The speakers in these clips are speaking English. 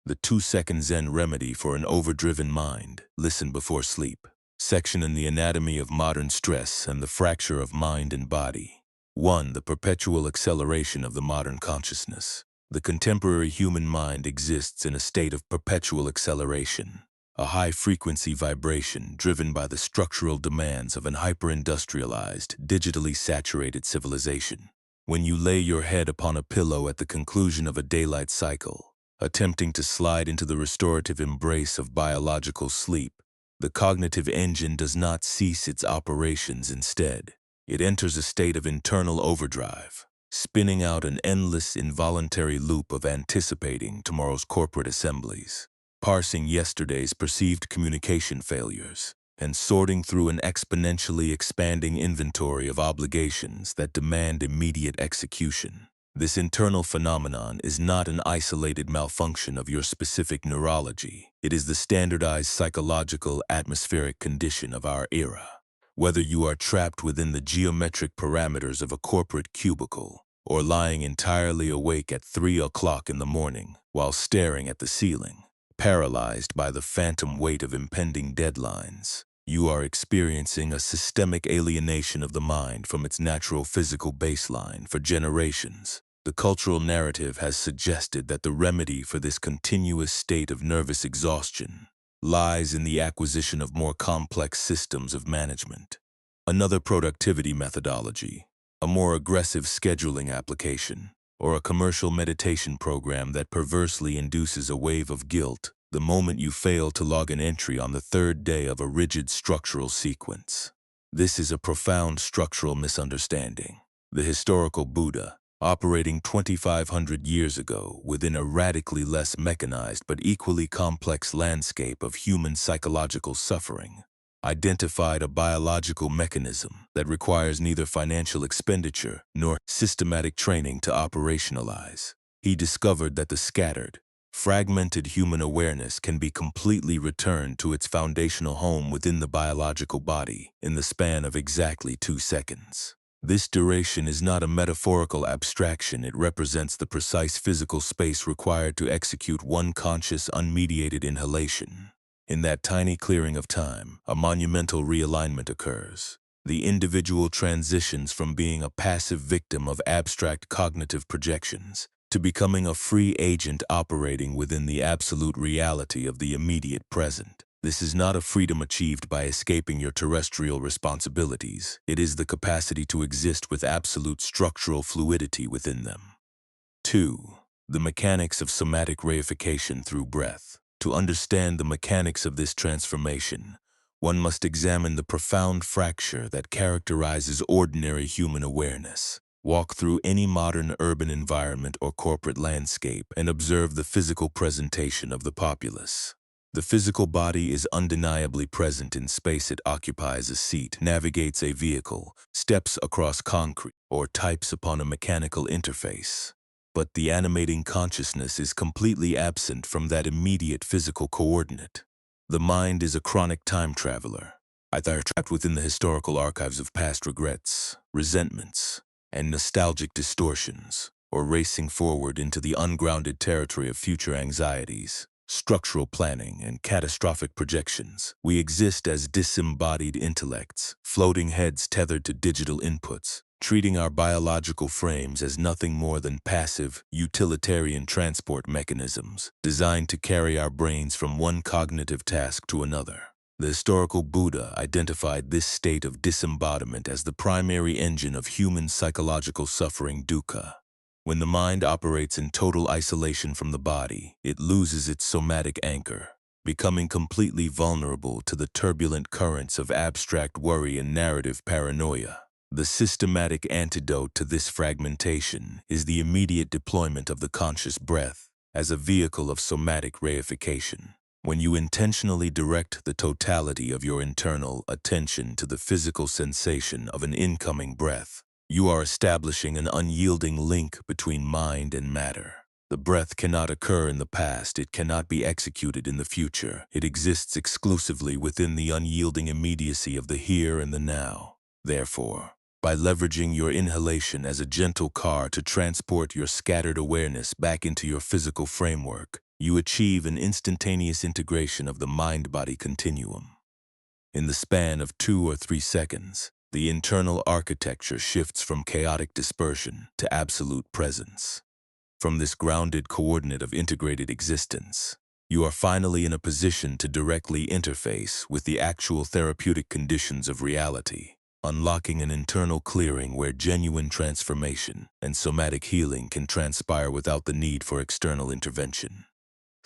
the 2-second Zen remedy for an overdriven mind. Listen before sleep. Section in the anatomy of modern stress and the fracture of mind and body. 1. The perpetual acceleration of the modern consciousness. The contemporary human mind exists in a state of perpetual acceleration, a high-frequency vibration driven by the structural demands of an hyper-industrialized, digitally saturated civilization. When you lay your head upon a pillow at the conclusion of a daylight cycle, attempting to slide into the restorative embrace of biological sleep, the cognitive engine does not cease its operations. Instead, it enters a state of internal overdrive, spinning out an endless involuntary loop of anticipating tomorrow's corporate assemblies, parsing yesterday's perceived communication failures, and sorting through an exponentially expanding inventory of obligations that demand immediate execution. This internal phenomenon is not an isolated malfunction of your specific neurology. It is the standardized psychological atmospheric condition of our era. Whether you are trapped within the geometric parameters of a corporate cubicle or lying entirely awake at 3 o'clock in the morning while staring at the ceiling, paralyzed by the phantom weight of impending deadlines, you are experiencing a systemic alienation of the mind from its natural physical baseline. For generations, the cultural narrative has suggested that the remedy for this continuous state of nervous exhaustion lies in the acquisition of more complex systems of management. Another productivity methodology, a more aggressive scheduling application, or a commercial meditation program that perversely induces a wave of guilt the moment you fail to log an entry on the 3rd day of a rigid structural sequence. This is a profound structural misunderstanding. The historical Buddha, operating 2,500 years ago within a radically less mechanized but equally complex landscape of human psychological suffering, identified a biological mechanism that requires neither financial expenditure nor systematic training to operationalize. He discovered that the scattered, fragmented human awareness can be completely returned to its foundational home within the biological body in the span of exactly 2 seconds. This duration is not a metaphorical abstraction. It represents the precise physical space required to execute one conscious, unmediated inhalation. In that tiny clearing of time, a monumental realignment occurs. The individual transitions from being a passive victim of abstract cognitive projections to becoming a free agent operating within the absolute reality of the immediate present. This is not a freedom achieved by escaping your terrestrial responsibilities. It is the capacity to exist with absolute structural fluidity within them. 2. The mechanics of somatic reification through breath. To understand the mechanics of this transformation, one must examine the profound fracture that characterizes ordinary human awareness. Walk through any modern urban environment or corporate landscape and observe the physical presentation of the populace. The physical body is undeniably present in space. It occupies a seat, navigates a vehicle, steps across concrete, or types upon a mechanical interface. But the animating consciousness is completely absent from that immediate physical coordinate. The mind is a chronic time traveler, either trapped within the historical archives of past regrets, resentments, and nostalgic distortions, or racing forward into the ungrounded territory of future anxieties, structural planning, and catastrophic projections. We exist as disembodied intellects, floating heads tethered to digital inputs, treating our biological frames as nothing more than passive, utilitarian transport mechanisms designed to carry our brains from one cognitive task to another. The historical Buddha identified this state of disembodiment as the primary engine of human psychological suffering, dukkha. When the mind operates in total isolation from the body, it loses its somatic anchor, becoming completely vulnerable to the turbulent currents of abstract worry and narrative paranoia. The systematic antidote to this fragmentation is the immediate deployment of the conscious breath as a vehicle of somatic reification. When you intentionally direct the totality of your internal attention to the physical sensation of an incoming breath, you are establishing an unyielding link between mind and matter. The breath cannot occur in the past. It cannot be executed in the future. It exists exclusively within the unyielding immediacy of the here and the now. Therefore, by leveraging your inhalation as a gentle car to transport your scattered awareness back into your physical framework, you achieve an instantaneous integration of the mind-body continuum. In the span of 2 or 3 seconds, the internal architecture shifts from chaotic dispersion to absolute presence. From this grounded coordinate of integrated existence, you are finally in a position to directly interface with the actual therapeutic conditions of reality, unlocking an internal clearing where genuine transformation and somatic healing can transpire without the need for external intervention.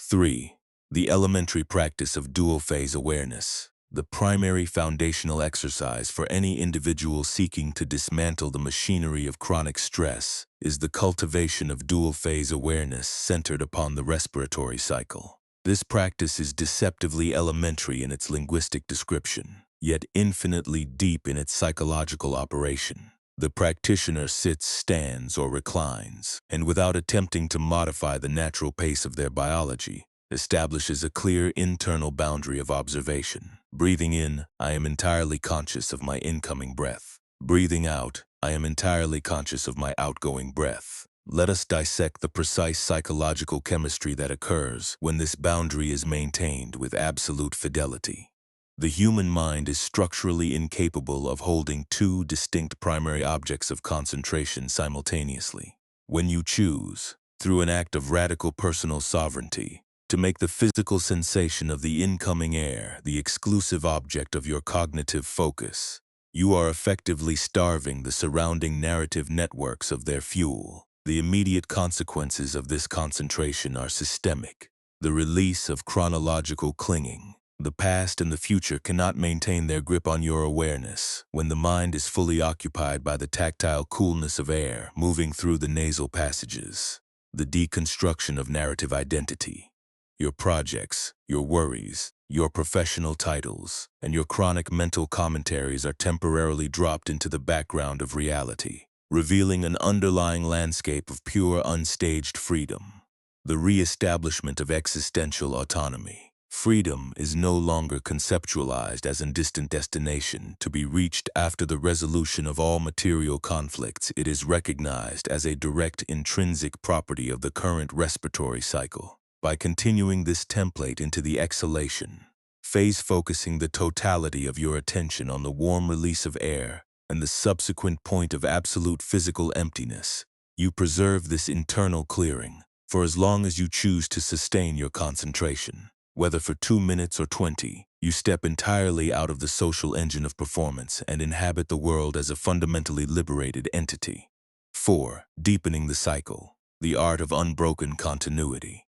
3. The elementary practice of dual-phase awareness. The primary foundational exercise for any individual seeking to dismantle the machinery of chronic stress is the cultivation of dual-phase awareness centered upon the respiratory cycle. This practice is deceptively elementary in its linguistic description, yet infinitely deep in its psychological operation. The practitioner sits, stands, or reclines, and without attempting to modify the natural pace of their biology, establishes a clear internal boundary of observation. Breathing in, I am entirely conscious of my incoming breath. Breathing out, I am entirely conscious of my outgoing breath. Let us dissect the precise psychological chemistry that occurs when this boundary is maintained with absolute fidelity. The human mind is structurally incapable of holding two distinct primary objects of concentration simultaneously. When you choose, through an act of radical personal sovereignty, to make the physical sensation of the incoming air the exclusive object of your cognitive focus, you are effectively starving the surrounding narrative networks of their fuel. The immediate consequences of this concentration are systemic. The release of chronological clinging. The past and the future cannot maintain their grip on your awareness when the mind is fully occupied by the tactile coolness of air moving through the nasal passages. The deconstruction of narrative identity. Your projects, your worries, your professional titles, and your chronic mental commentaries are temporarily dropped into the background of reality, revealing an underlying landscape of pure unstaged freedom. The re-establishment of existential autonomy. Freedom is no longer conceptualized as a distant destination to be reached after the resolution of all material conflicts. It is recognized as a direct intrinsic property of the current respiratory cycle. By continuing this template into the exhalation phase, focusing the totality of your attention on the warm release of air and the subsequent point of absolute physical emptiness, you preserve this internal clearing for as long as you choose to sustain your concentration. Whether for 2 minutes or 20, you step entirely out of the social engine of performance and inhabit the world as a fundamentally liberated entity. 4. Deepening the cycle. The art of unbroken continuity.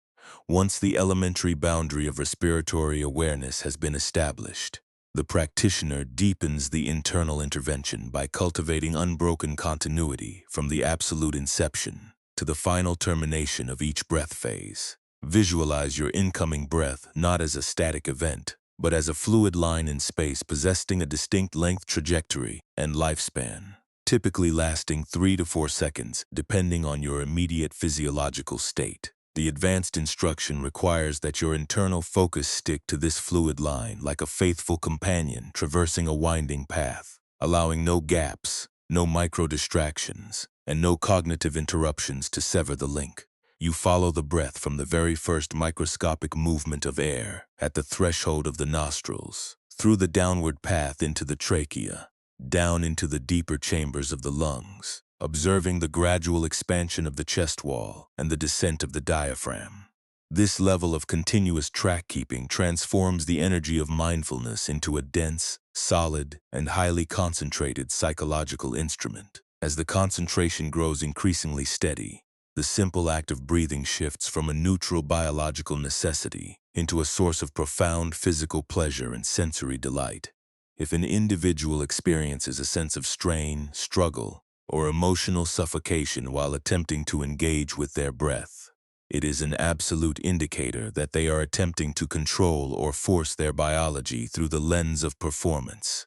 Once the elementary boundary of respiratory awareness has been established, the practitioner deepens the internal intervention by cultivating unbroken continuity from the absolute inception to the final termination of each breath phase. Visualize your incoming breath not as a static event, but as a fluid line in space possessing a distinct length, trajectory, and lifespan, typically lasting 3 to 4 seconds, depending on your immediate physiological state. The advanced instruction requires that your internal focus stick to this fluid line like a faithful companion traversing a winding path, allowing no gaps, no micro-distractions, and no cognitive interruptions to sever the link. You follow the breath from the very first microscopic movement of air at the threshold of the nostrils, through the downward path into the trachea, down into the deeper chambers of the lungs, observing the gradual expansion of the chest wall and the descent of the diaphragm. This level of continuous track-keeping transforms the energy of mindfulness into a dense, solid, and highly concentrated psychological instrument. As the concentration grows increasingly steady, the simple act of breathing shifts from a neutral biological necessity into a source of profound physical pleasure and sensory delight. If an individual experiences a sense of strain, struggle, or emotional suffocation while attempting to engage with their breath, it is an absolute indicator that they are attempting to control or force their biology through the lens of performance,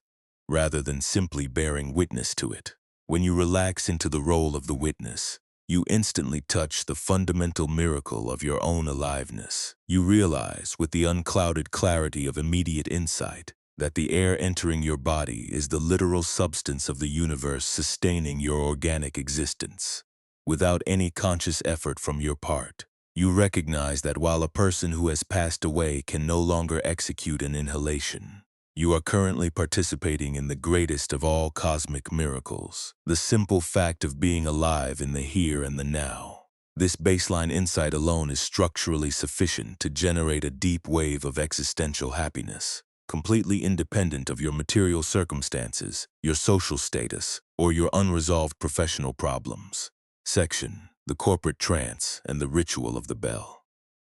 rather than simply bearing witness to it. When you relax into the role of the witness, you instantly touch the fundamental miracle of your own aliveness. You realize, with the unclouded clarity of immediate insight, that the air entering your body is the literal substance of the universe sustaining your organic existence. Without any conscious effort from your part, You recognize that while a person who has passed away can no longer execute an inhalation, you are currently participating in the greatest of all cosmic miracles, the simple fact of being alive in the here and the now. This baseline insight alone is structurally sufficient to generate a deep wave of existential happiness, completely independent of your material circumstances, your social status, or your unresolved professional problems. Section: The Corporate Trance and the Ritual of the Bell.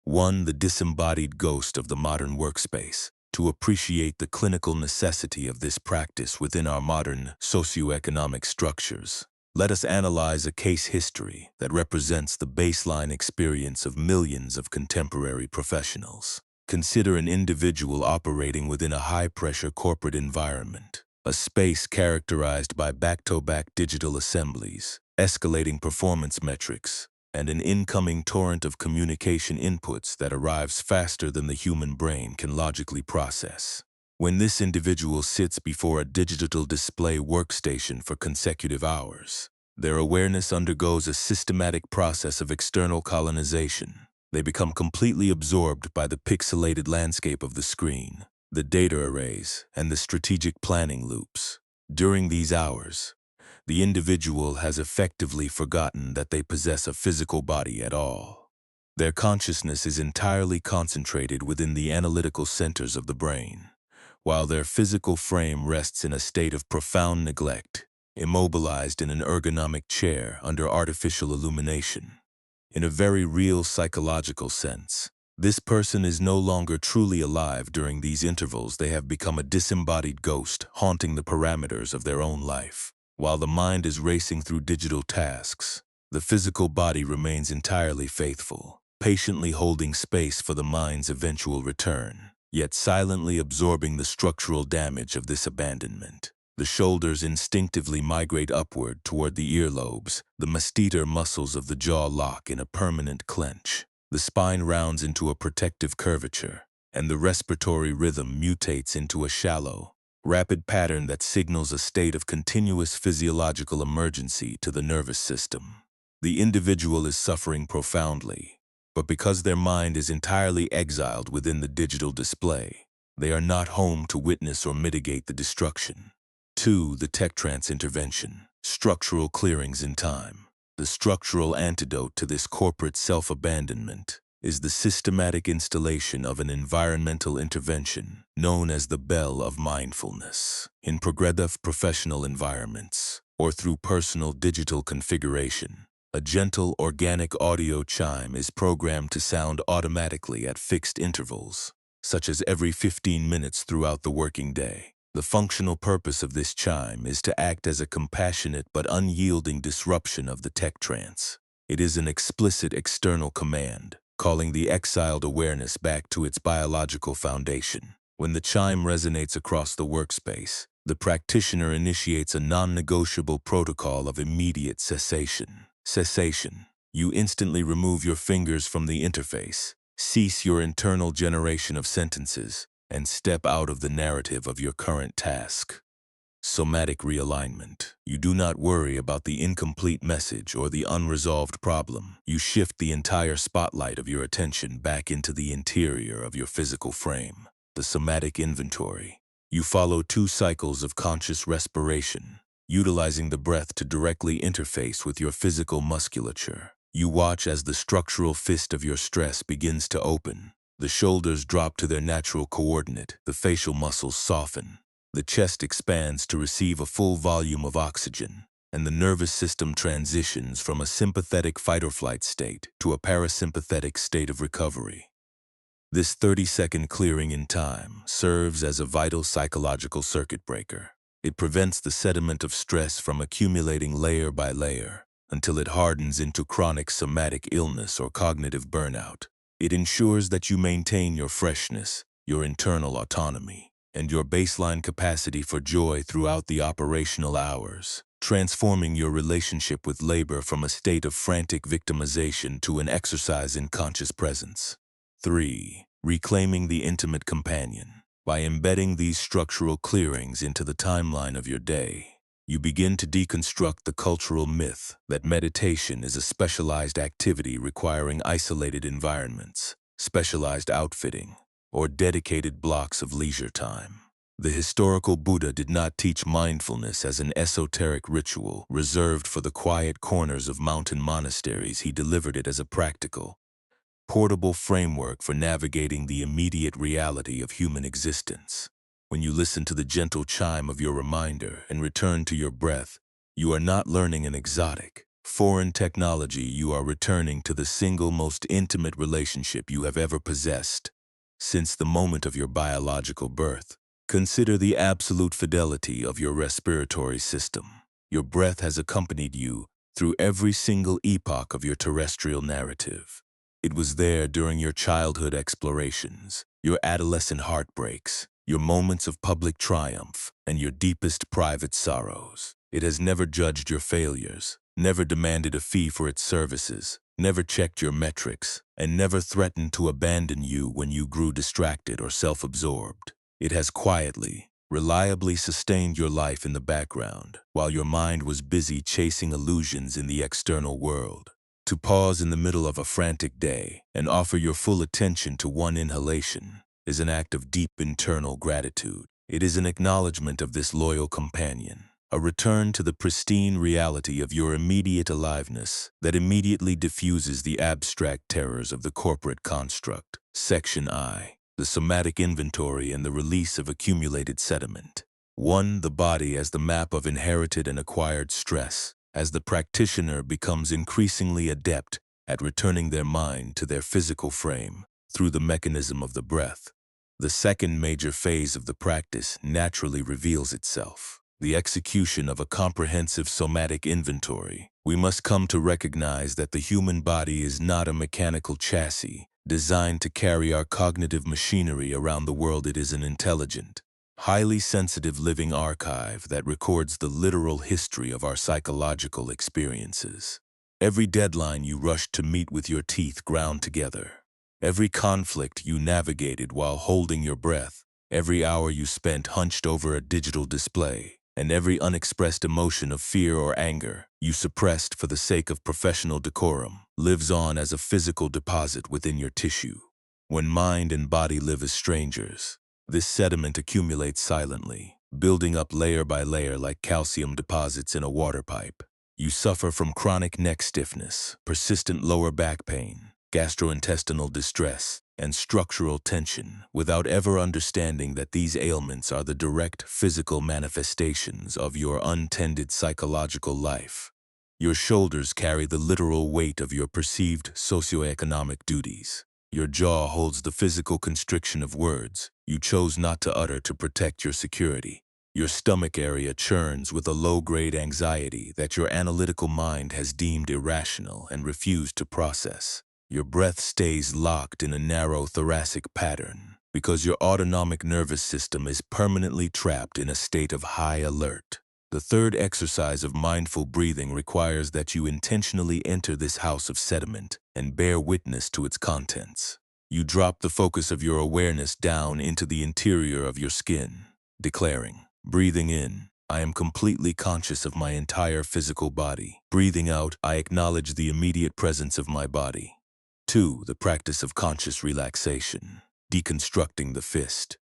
1. The disembodied ghost of the modern workspace. To appreciate the clinical necessity of this practice within our modern socioeconomic structures, let us analyze a case history that represents the baseline experience of millions of contemporary professionals. Consider an individual operating within a high-pressure corporate environment, a space characterized by back-to-back digital assemblies, escalating performance metrics, and an incoming torrent of communication inputs that arrives faster than the human brain can logically process. When this individual sits before a digital display workstation for consecutive hours, their awareness undergoes a systematic process of external colonization. They become completely absorbed by the pixelated landscape of the screen, the data arrays, and the strategic planning loops. During these hours, the individual has effectively forgotten that they possess a physical body at all. Their consciousness is entirely concentrated within the analytical centers of the brain, while their physical frame rests in a state of profound neglect, immobilized in an ergonomic chair under artificial illumination. In a very real psychological sense, this person is no longer truly alive during these intervals. They have become a disembodied ghost haunting the parameters of their own life. While the mind is racing through digital tasks, the physical body remains entirely faithful, patiently holding space for the mind's eventual return, yet silently absorbing the structural damage of this abandonment. The shoulders instinctively migrate upward toward the earlobes, the masseter muscles of the jaw lock in a permanent clench. The spine rounds into a protective curvature, and the respiratory rhythm mutates into a shallow, rapid pattern that signals a state of continuous physiological emergency to the nervous system. The individual is suffering profoundly, but because their mind is entirely exiled within the digital display, they are not home to witness or mitigate the destruction. 2. The tech trance intervention. Structural clearings in time. The structural antidote to this corporate self-abandonment is the systematic installation of an environmental intervention known as the bell of mindfulness. In progressive professional environments, or through personal digital configuration, a gentle organic audio chime is programmed to sound automatically at fixed intervals, such as every 15 minutes throughout the working day. The functional purpose of this chime is to act as a compassionate but unyielding disruption of the tech trance. It is an explicit external command, calling the exiled awareness back to its biological foundation. When the chime resonates across the workspace, the practitioner initiates a non-negotiable protocol of immediate cessation. You instantly remove your fingers from the interface, cease your internal generation of sentences, and step out of the narrative of your current task. Somatic realignment. You do not worry about the incomplete message or the unresolved problem. You shift the entire spotlight of your attention back into the interior of your physical frame. The somatic inventory. You follow 2 cycles of conscious respiration, utilizing the breath to directly interface with your physical musculature. You watch as the structural fist of your stress begins to open. The shoulders drop to their natural coordinate, the facial muscles soften, the chest expands to receive a full volume of oxygen, and the nervous system transitions from a sympathetic fight-or-flight state to a parasympathetic state of recovery. This 30-second clearing in time serves as a vital psychological circuit breaker. It prevents the sediment of stress from accumulating layer by layer until it hardens into chronic somatic illness or cognitive burnout. It ensures that you maintain your freshness, your internal autonomy, and your baseline capacity for joy throughout the operational hours, transforming your relationship with labor from a state of frantic victimization to an exercise in conscious presence. 3. Reclaiming the intimate companion. By embedding these structural clearings into the timeline of your day, You begin to deconstruct the cultural myth that meditation is a specialized activity requiring isolated environments, specialized outfitting, or dedicated blocks of leisure time. The historical Buddha did not teach mindfulness as an esoteric ritual reserved for the quiet corners of mountain monasteries. He delivered it as a practical, portable framework for navigating the immediate reality of human existence. When you listen to the gentle chime of your reminder and return to your breath, you are not learning an exotic, foreign technology. You are returning to the single most intimate relationship you have ever possessed since the moment of your biological birth. Consider the absolute fidelity of your respiratory system. Your breath has accompanied you through every single epoch of your terrestrial narrative. It was there during your childhood explorations, your adolescent heartbreaks, your moments of public triumph, and your deepest private sorrows. It has never judged your failures, never demanded a fee for its services, never checked your metrics, and never threatened to abandon you when you grew distracted or self-absorbed. It has quietly, reliably sustained your life in the background, while your mind was busy chasing illusions in the external world. To pause in the middle of a frantic day and offer your full attention to one inhalation is an act of deep internal gratitude. It is an acknowledgement of this loyal companion, a return to the pristine reality of your immediate aliveness that immediately diffuses the abstract terrors of the corporate construct. Section I. The somatic inventory and the release of accumulated sediment. 1. The body as the map of inherited and acquired stress. As the practitioner becomes increasingly adept at returning their mind to their physical frame through the mechanism of the breath, the second major phase of the practice naturally reveals itself, the execution of a comprehensive somatic inventory. We must come to recognize that the human body is not a mechanical chassis designed to carry our cognitive machinery around the world. It is an intelligent, highly sensitive living archive that records the literal history of our psychological experiences. Every deadline you rushed to meet with your teeth ground together, every conflict you navigated while holding your breath, every hour you spent hunched over a digital display, and every unexpressed emotion of fear or anger you suppressed for the sake of professional decorum lives on as a physical deposit within your tissue. When mind and body live as strangers, this sediment accumulates silently, building up layer by layer like calcium deposits in a water pipe. You suffer from chronic neck stiffness, persistent lower back pain, gastrointestinal distress, and structural tension without ever understanding that these ailments are the direct physical manifestations of your untended psychological life. Your shoulders carry the literal weight of your perceived socioeconomic duties. Your jaw holds the physical constriction of words you chose not to utter to protect your security. Your stomach area churns with a low-grade anxiety that your analytical mind has deemed irrational and refused to process. Your breath stays locked in a narrow thoracic pattern because your autonomic nervous system is permanently trapped in a state of high alert. The third exercise of mindful breathing requires that you intentionally enter this house of sediment and bear witness to its contents. You drop the focus of your awareness down into the interior of your skin, declaring, breathing in, I am completely conscious of my entire physical body. Breathing out, I acknowledge the immediate presence of my body. 2. The practice of conscious relaxation, deconstructing the fist.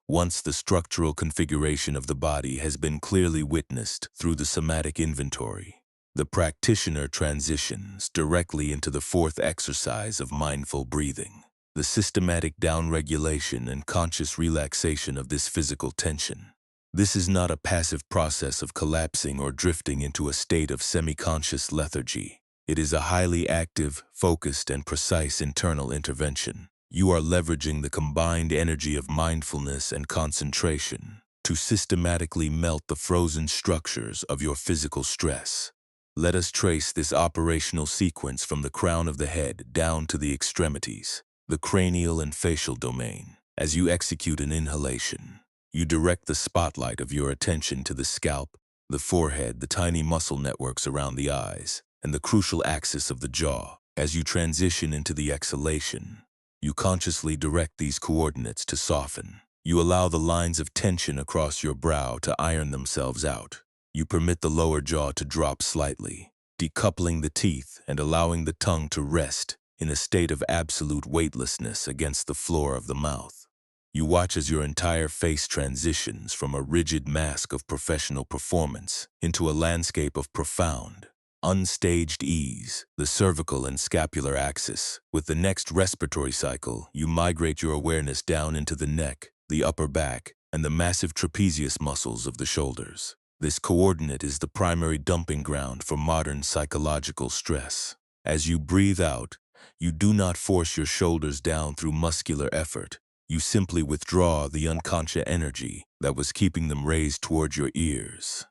Once the structural configuration of the body has been clearly witnessed through the somatic inventory, the practitioner transitions directly into the fourth exercise of mindful breathing, the systematic downregulation and conscious relaxation of this physical tension. This is not a passive process of collapsing or drifting into a state of semi-conscious lethargy. It is a highly active, focused, and precise internal intervention. You are leveraging the combined energy of mindfulness and concentration to systematically melt the frozen structures of your physical stress. Let us trace this operational sequence from the crown of the head down to the extremities, the cranial and facial domain. As you execute an inhalation, you direct the spotlight of your attention to the scalp, the forehead, the tiny muscle networks around the eyes, and the crucial axis of the jaw. As you transition into the exhalation, you consciously direct these coordinates to soften. You allow the lines of tension across your brow to iron themselves out. You permit the lower jaw to drop slightly, decoupling the teeth and allowing the tongue to rest in a state of absolute weightlessness against the floor of the mouth. You watch as your entire face transitions from a rigid mask of professional performance into a landscape of profound, unstaged ease, the cervical and scapular axis. With the next respiratory cycle, you migrate your awareness down into the neck, the upper back, and the massive trapezius muscles of the shoulders. This coordinate is the primary dumping ground for modern psychological stress. As you breathe out, you do not force your shoulders down through muscular effort. You simply withdraw the unconscious energy that was keeping them raised toward your ears.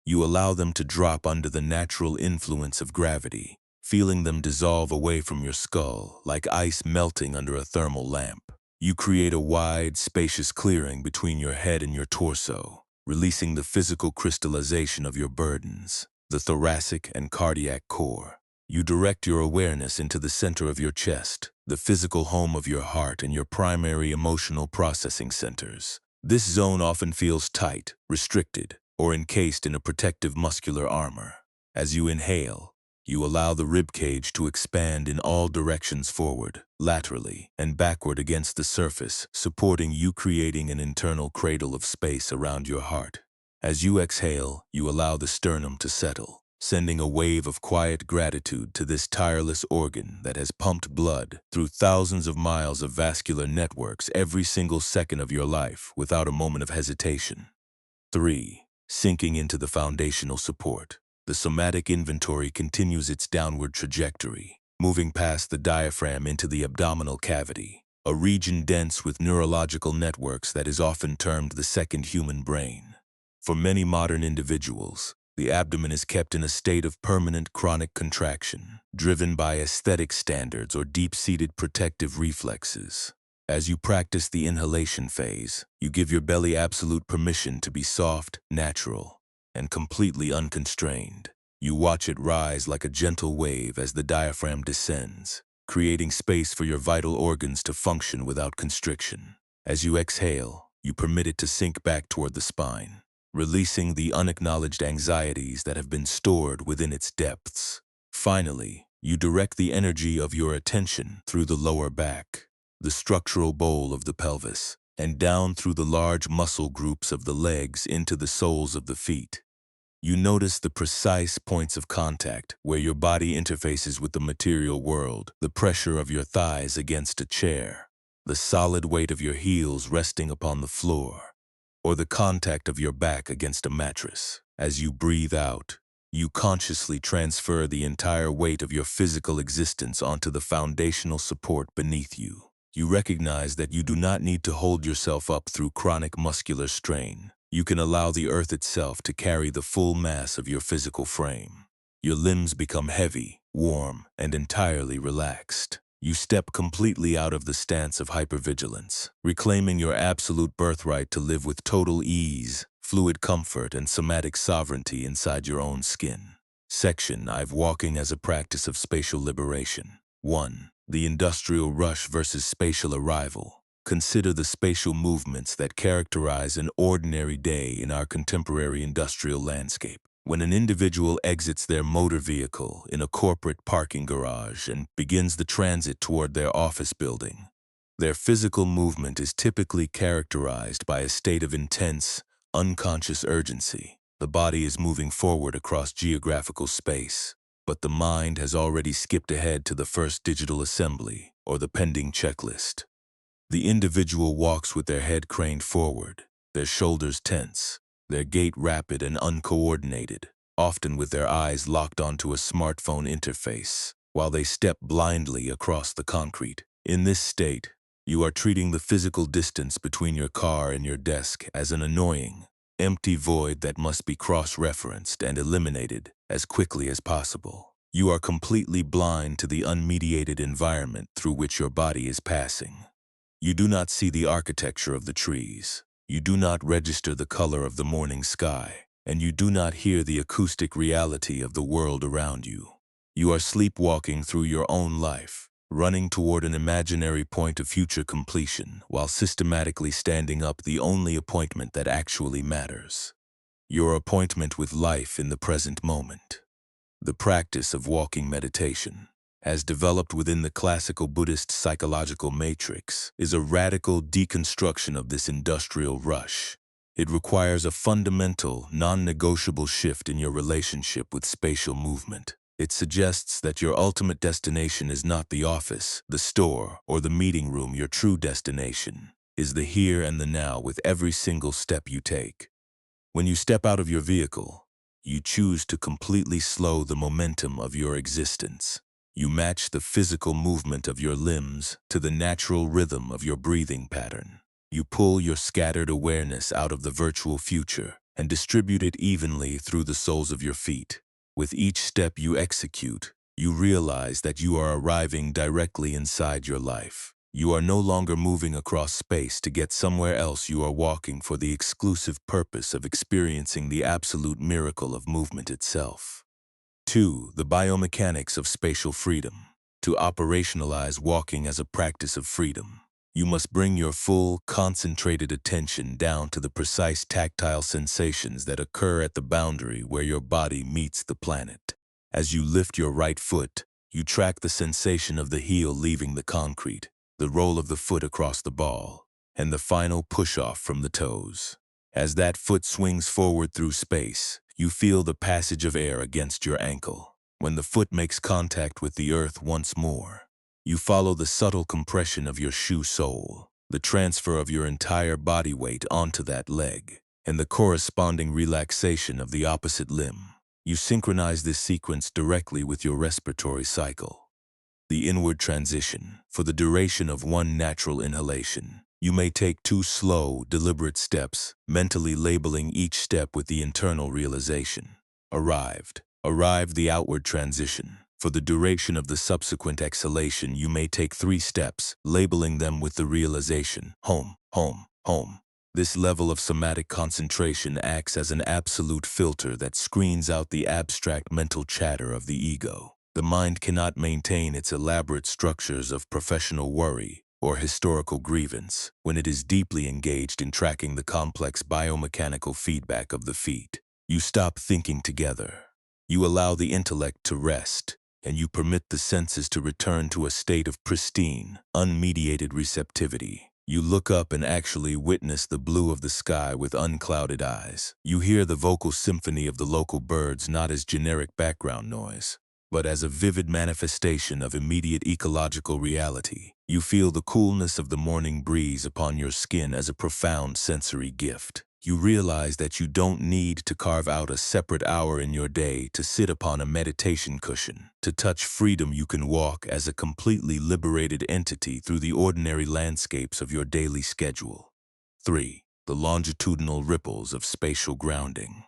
You allow them to drop under the natural influence of gravity, feeling them dissolve away from your skull like ice melting under a thermal lamp. You create a wide, spacious clearing between your head and your torso, releasing the physical crystallization of your burdens, the thoracic and cardiac core. You direct your awareness into the center of your chest, the physical home of your heart and your primary emotional processing centers. This zone often feels tight, restricted, or encased in a protective muscular armor. As you inhale, you allow the ribcage to expand in all directions forward, laterally, and backward against the surface, supporting you, creating an internal cradle of space around your heart. As you exhale, you allow the sternum to settle, sending a wave of quiet gratitude to this tireless organ that has pumped blood through thousands of miles of vascular networks every single second of your life without a moment of hesitation. 3. Sinking into the foundational support. The somatic inventory continues its downward trajectory, moving past the diaphragm into the abdominal cavity, a region dense with neurological networks that is often termed the second human brain. For many modern individuals, the abdomen is kept in a state of permanent chronic contraction, driven by aesthetic standards or deep-seated protective reflexes. As you practice the inhalation phase, you give your belly absolute permission to be soft, natural, and completely unconstrained. You watch it rise like a gentle wave as the diaphragm descends, creating space for your vital organs to function without constriction. As you exhale, you permit it to sink back toward the spine, releasing the unacknowledged anxieties that have been stored within its depths. Finally, you direct the energy of your attention through the lower back, the structural bowl of the pelvis, and down through the large muscle groups of the legs into the soles of the feet. You notice the precise points of contact where your body interfaces with the material world, the pressure of your thighs against a chair, the solid weight of your heels resting upon the floor, or the contact of your back against a mattress. As you breathe out, you consciously transfer the entire weight of your physical existence onto the foundational support beneath you. You recognize that you do not need to hold yourself up through chronic muscular strain. You can allow the earth itself to carry the full mass of your physical frame. Your limbs become heavy, warm, and entirely relaxed. You step completely out of the stance of hypervigilance, reclaiming your absolute birthright to live with total ease, fluid comfort, and somatic sovereignty inside your own skin. Section 5: Walking as a practice of spatial liberation. 1. The industrial rush versus spatial arrival. Consider the spatial movements that characterize an ordinary day in our contemporary industrial landscape. When an individual exits their motor vehicle in a corporate parking garage and begins the transit toward their office building, their physical movement is typically characterized by a state of intense, unconscious urgency. The body is moving forward across geographical space, but the mind has already skipped ahead to the first digital assembly or the pending checklist. The individual walks with their head craned forward, their shoulders tense, their gait rapid and uncoordinated, often with their eyes locked onto a smartphone interface, while they step blindly across the concrete. In this state, you are treating the physical distance between your car and your desk as an annoying, empty void that must be cross-referenced and eliminated as quickly as possible. You are completely blind to the unmediated environment through which your body is passing. You do not see the architecture of the trees. You do not register the color of the morning sky, and you do not hear the acoustic reality of the world around you. You are sleepwalking through your own life, running toward an imaginary point of future completion while systematically standing up the only appointment that actually matters. your appointment with life in the present moment. The practice of walking meditation, as developed within the classical Buddhist psychological matrix, is a radical deconstruction of this industrial rush. It requires a fundamental, non-negotiable shift in your relationship with spatial movement. It suggests that your ultimate destination is not the office, the store, or the meeting room. Your true destination is the here and the now with every single step you take. When you step out of your vehicle, you choose to completely slow the momentum of your existence. You match the physical movement of your limbs to the natural rhythm of your breathing pattern. You pull your scattered awareness out of the virtual future and distribute it evenly through the soles of your feet. With each step you execute, you realize that you are arriving directly inside your life. You are no longer moving across space to get somewhere else. You are walking for the exclusive purpose of experiencing the absolute miracle of movement itself. 2. The biomechanics of spatial freedom. To operationalize walking as a practice of freedom, you must bring your full, concentrated attention down to the precise tactile sensations that occur at the boundary where your body meets the planet. As you lift your right foot, you track the sensation of the heel leaving the concrete, the roll of the foot across the ball, and the final push-off from the toes. As that foot swings forward through space, you feel the passage of air against your ankle. When the foot makes contact with the earth once more, you follow the subtle compression of your shoe sole, the transfer of your entire body weight onto that leg, and the corresponding relaxation of the opposite limb. You synchronize this sequence directly with your respiratory cycle. The inward transition. For the duration of one natural inhalation, you may take 2 slow, deliberate steps, mentally labeling each step with the internal realization. Arrived. Arrived. The outward transition. For the duration of the subsequent exhalation, you may take 3 steps, labeling them with the realization. Home, home, home. This level of somatic concentration acts as an absolute filter that screens out the abstract mental chatter of the ego. The mind cannot maintain its elaborate structures of professional worry or historical grievance when it is deeply engaged in tracking the complex biomechanical feedback of the feet. You stop thinking together. You allow the intellect to rest, and you permit the senses to return to a state of pristine, unmediated receptivity. You look up and actually witness the blue of the sky with unclouded eyes. You hear the vocal symphony of the local birds not as generic background noise, but as a vivid manifestation of immediate ecological reality. You feel the coolness of the morning breeze upon your skin as a profound sensory gift. You realize that you don't need to carve out a separate hour in your day to sit upon a meditation cushion. To touch freedom, you can walk as a completely liberated entity through the ordinary landscapes of your daily schedule. 3. The longitudinal ripples of spatial grounding.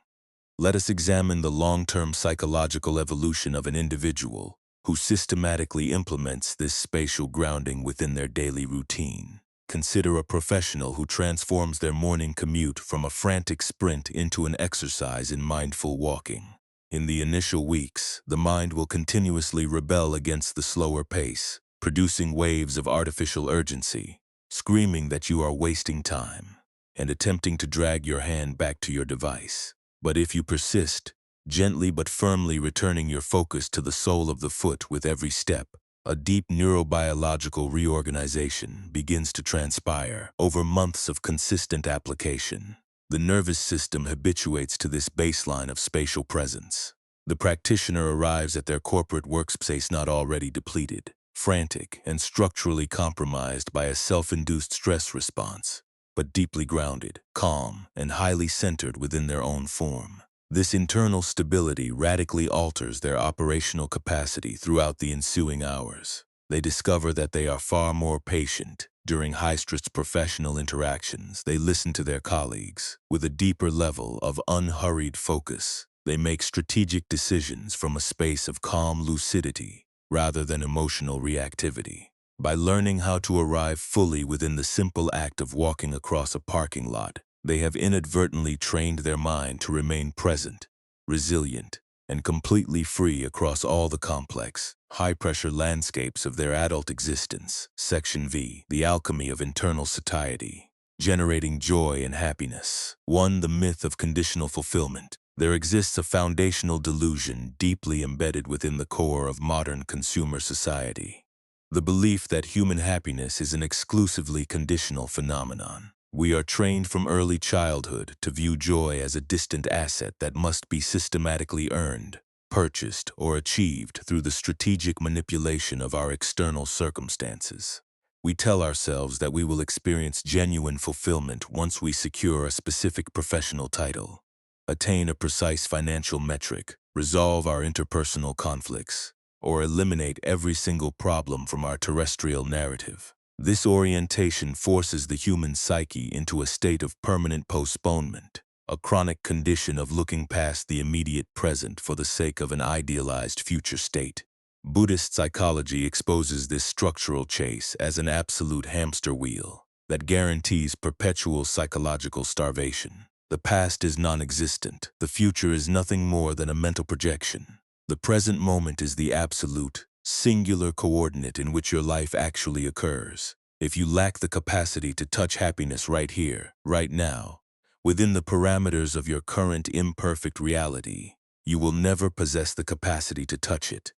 Let us examine the long-term psychological evolution of an individual who systematically implements this spatial grounding within their daily routine. Consider a professional who transforms their morning commute from a frantic sprint into an exercise in mindful walking. In the initial weeks, the mind will continuously rebel against the slower pace, producing waves of artificial urgency, screaming that you are wasting time, and attempting to drag your hand back to your device. But if you persist, gently but firmly returning your focus to the sole of the foot with every step, a deep neurobiological reorganization begins to transpire over months of consistent application. The nervous system habituates to this baseline of spatial presence. The practitioner arrives at their corporate workspace not already depleted, frantic, and structurally compromised by a self-induced stress response, but deeply grounded, calm, and highly centered within their own form. This internal stability radically alters their operational capacity throughout the ensuing hours. They discover that they are far more patient. During high-stress professional interactions, they listen to their colleagues with a deeper level of unhurried focus. They make strategic decisions from a space of calm lucidity rather than emotional reactivity. By learning how to arrive fully within the simple act of walking across a parking lot, they have inadvertently trained their mind to remain present, resilient, and completely free across all the complex, high-pressure landscapes of their adult existence. Section V. The alchemy of internal satiety. generating joy and happiness. 1. The myth of conditional fulfillment. There exists a foundational delusion deeply embedded within the core of modern consumer society. The belief that human happiness is an exclusively conditional phenomenon. We are trained from early childhood to view joy as a distant asset that must be systematically earned, purchased, or achieved through the strategic manipulation of our external circumstances. We tell ourselves that we will experience genuine fulfillment once we secure a specific professional title, attain a precise financial metric, resolve our interpersonal conflicts, or eliminate every single problem from our terrestrial narrative. This orientation forces the human psyche into a state of permanent postponement, a chronic condition of looking past the immediate present for the sake of an idealized future state. Buddhist psychology exposes this structural chase as an absolute hamster wheel that guarantees perpetual psychological starvation. The past is non-existent. The future is nothing more than a mental projection. The present moment is the absolute, singular coordinate in which your life actually occurs. If you lack the capacity to touch happiness right here, right now, within the parameters of your current imperfect reality, you will never possess the capacity to touch it.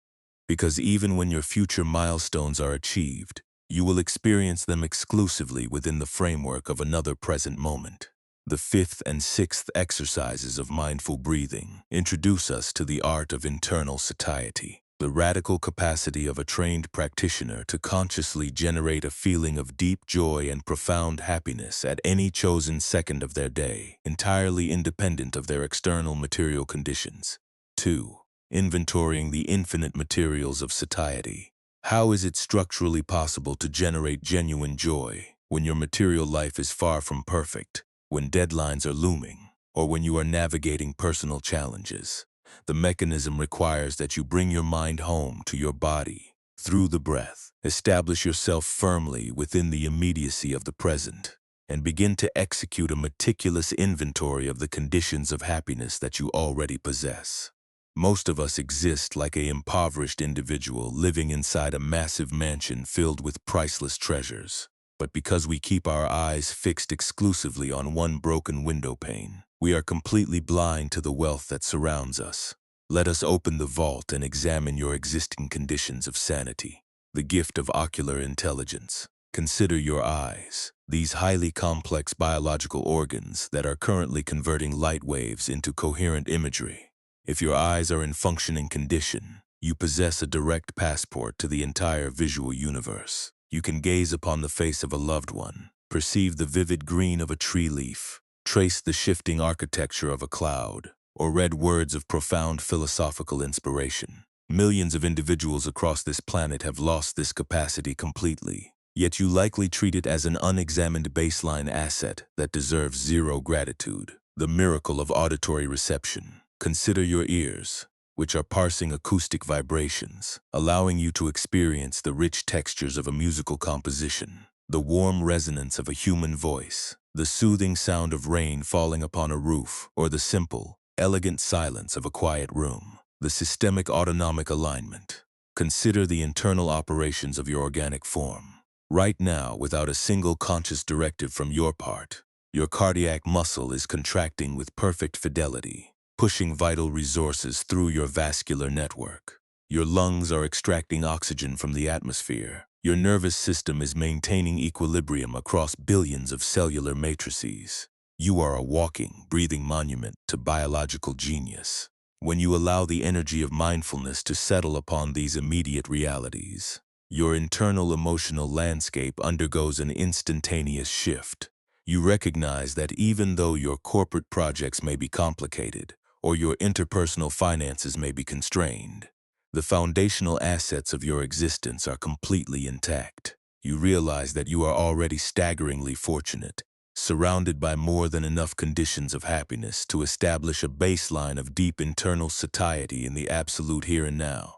Because even when your future milestones are achieved, you will experience them exclusively within the framework of another present moment. The 5th and 6th exercises of mindful breathing introduce us to the art of internal satiety, the radical capacity of a trained practitioner to consciously generate a feeling of deep joy and profound happiness at any chosen second of their day, entirely independent of their external material conditions. 2. Inventorying the infinite materials of satiety. How is it structurally possible to generate genuine joy when your material life is far from perfect, when deadlines are looming, or when you are navigating personal challenges? The mechanism requires that you bring your mind home to your body through the breath. Establish yourself firmly within the immediacy of the present, and begin to execute a meticulous inventory of the conditions of happiness that you already possess. Most of us exist like an impoverished individual living inside a massive mansion filled with priceless treasures. But because we keep our eyes fixed exclusively on one broken window pane, we are completely blind to the wealth that surrounds us. Let us open the vault and examine your existing conditions of sanity, the gift of ocular intelligence. Consider your eyes, these highly complex biological organs that are currently converting light waves into coherent imagery. If your eyes are in functioning condition, you possess a direct passport to the entire visual universe. You can gaze upon the face of a loved one, perceive the vivid green of a tree leaf, trace the shifting architecture of a cloud, or read words of profound philosophical inspiration. Millions of individuals across this planet have lost this capacity completely, yet you likely treat it as an unexamined baseline asset that deserves zero gratitude. The miracle of auditory reception. Consider your ears, which are parsing acoustic vibrations, allowing you to experience the rich textures of a musical composition, the warm resonance of a human voice, the soothing sound of rain falling upon a roof, or the simple, elegant silence of a quiet room. The systemic autonomic alignment. Consider the internal operations of your organic form. Right now, without a single conscious directive from your part, your cardiac muscle is contracting with perfect fidelity, pushing vital resources through your vascular network. Your lungs are extracting oxygen from the atmosphere. Your nervous system is maintaining equilibrium across billions of cellular matrices. You are a walking, breathing monument to biological genius. When you allow the energy of mindfulness to settle upon these immediate realities, your internal emotional landscape undergoes an instantaneous shift. You recognize that even though your corporate projects may be complicated, or your interpersonal finances may be constrained, the foundational assets of your existence are completely intact. You realize that you are already staggeringly fortunate, surrounded by more than enough conditions of happiness to establish a baseline of deep internal satiety in the absolute here and now.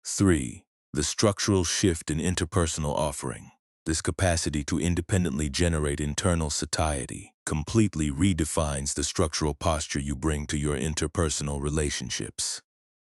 3. The structural shift in interpersonal offering. This capacity to independently generate internal satiety completely redefines the structural posture you bring to your interpersonal relationships.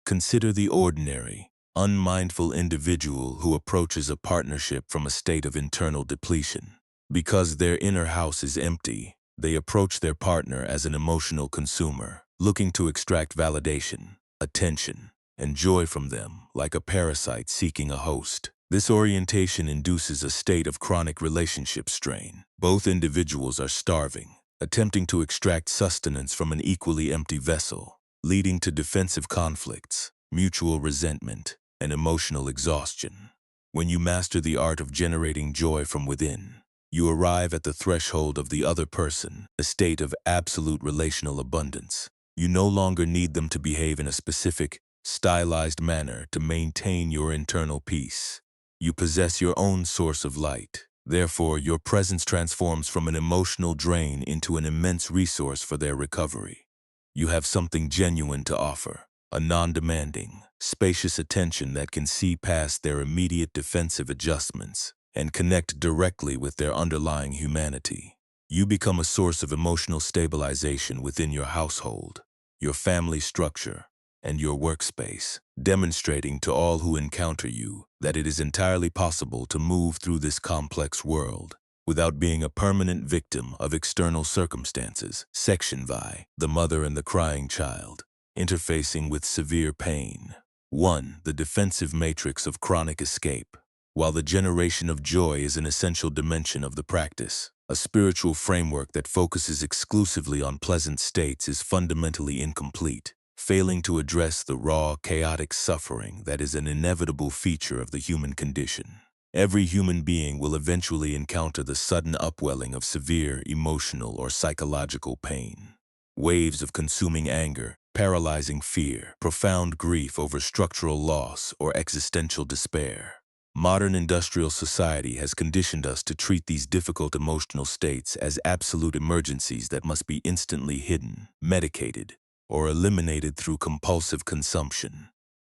Consider the ordinary, unmindful individual who approaches a partnership from a state of internal depletion. Because their inner house is empty, they approach their partner as an emotional consumer, looking to extract validation, attention, and joy from them, like a parasite seeking a host. This orientation induces a state of chronic relationship strain. Both individuals are starving, attempting to extract sustenance from an equally empty vessel, leading to defensive conflicts, mutual resentment, and emotional exhaustion. When you master the art of generating joy from within, you arrive at the threshold of the other person, a state of absolute relational abundance. You no longer need them to behave in a specific, stylized manner to maintain your internal peace. You possess your own source of light. Therefore, your presence transforms from an emotional drain into an immense resource for their recovery. You have something genuine to offer, a non-demanding, spacious attention that can see past their immediate defensive adjustments and connect directly with their underlying humanity. You become a source of emotional stabilization within your household, your family structure, and your workspace, demonstrating to all who encounter you that it is entirely possible to move through this complex world without being a permanent victim of external circumstances. Section V. The mother and the crying child, interfacing with severe pain. 1. The defensive matrix of chronic escape. While the generation of joy is an essential dimension of the practice, a spiritual framework that focuses exclusively on pleasant states is fundamentally incomplete, failing to address the raw, chaotic suffering that is an inevitable feature of the human condition. Every human being will eventually encounter the sudden upwelling of severe emotional or psychological pain. Waves of consuming anger, paralyzing fear, profound grief over structural loss, or existential despair. Modern industrial society has conditioned us to treat these difficult emotional states as absolute emergencies that must be instantly hidden, medicated, or eliminated through compulsive consumption.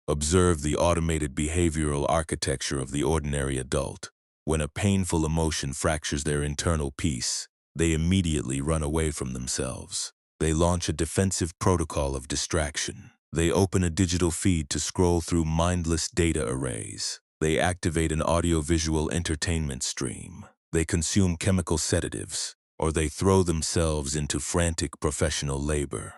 Observe the automated behavioral architecture of the ordinary adult. When a painful emotion fractures their internal peace, they immediately run away from themselves. They launch a defensive protocol of distraction. They open a digital feed to scroll through mindless data arrays. They activate an audiovisual entertainment stream. They consume chemical sedatives, or they throw themselves into frantic professional labor.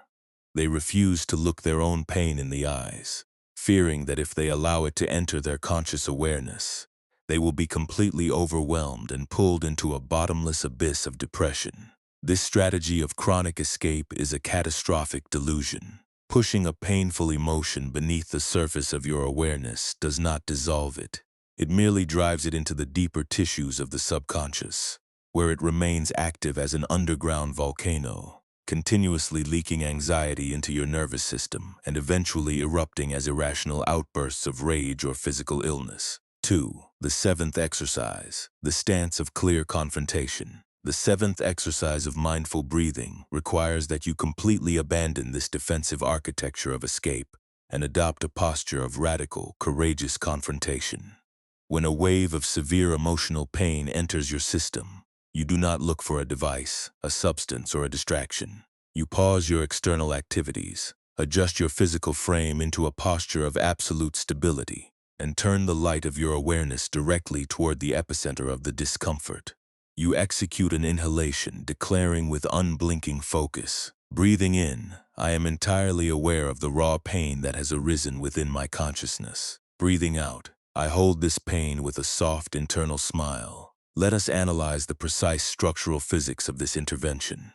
They refuse to look their own pain in the eyes, fearing that if they allow it to enter their conscious awareness, they will be completely overwhelmed and pulled into a bottomless abyss of depression. This strategy of chronic escape is a catastrophic delusion. Pushing a painful emotion beneath the surface of your awareness does not dissolve it. It merely drives it into the deeper tissues of the subconscious, where it remains active as an underground volcano, continuously leaking anxiety into your nervous system and eventually erupting as irrational outbursts of rage or physical illness. 2. The seventh exercise, the stance of clear confrontation. The seventh exercise of mindful breathing requires that you completely abandon this defensive architecture of escape and adopt a posture of radical, courageous confrontation. When a wave of severe emotional pain enters your system, you do not look for a device, a substance, or a distraction. You pause your external activities, adjust your physical frame into a posture of absolute stability, and turn the light of your awareness directly toward the epicenter of the discomfort. You execute an inhalation, declaring with unblinking focus, breathing in, I am entirely aware of the raw pain that has arisen within my consciousness. Breathing out, I hold this pain with a soft internal smile. Let us analyze the precise structural physics of this intervention.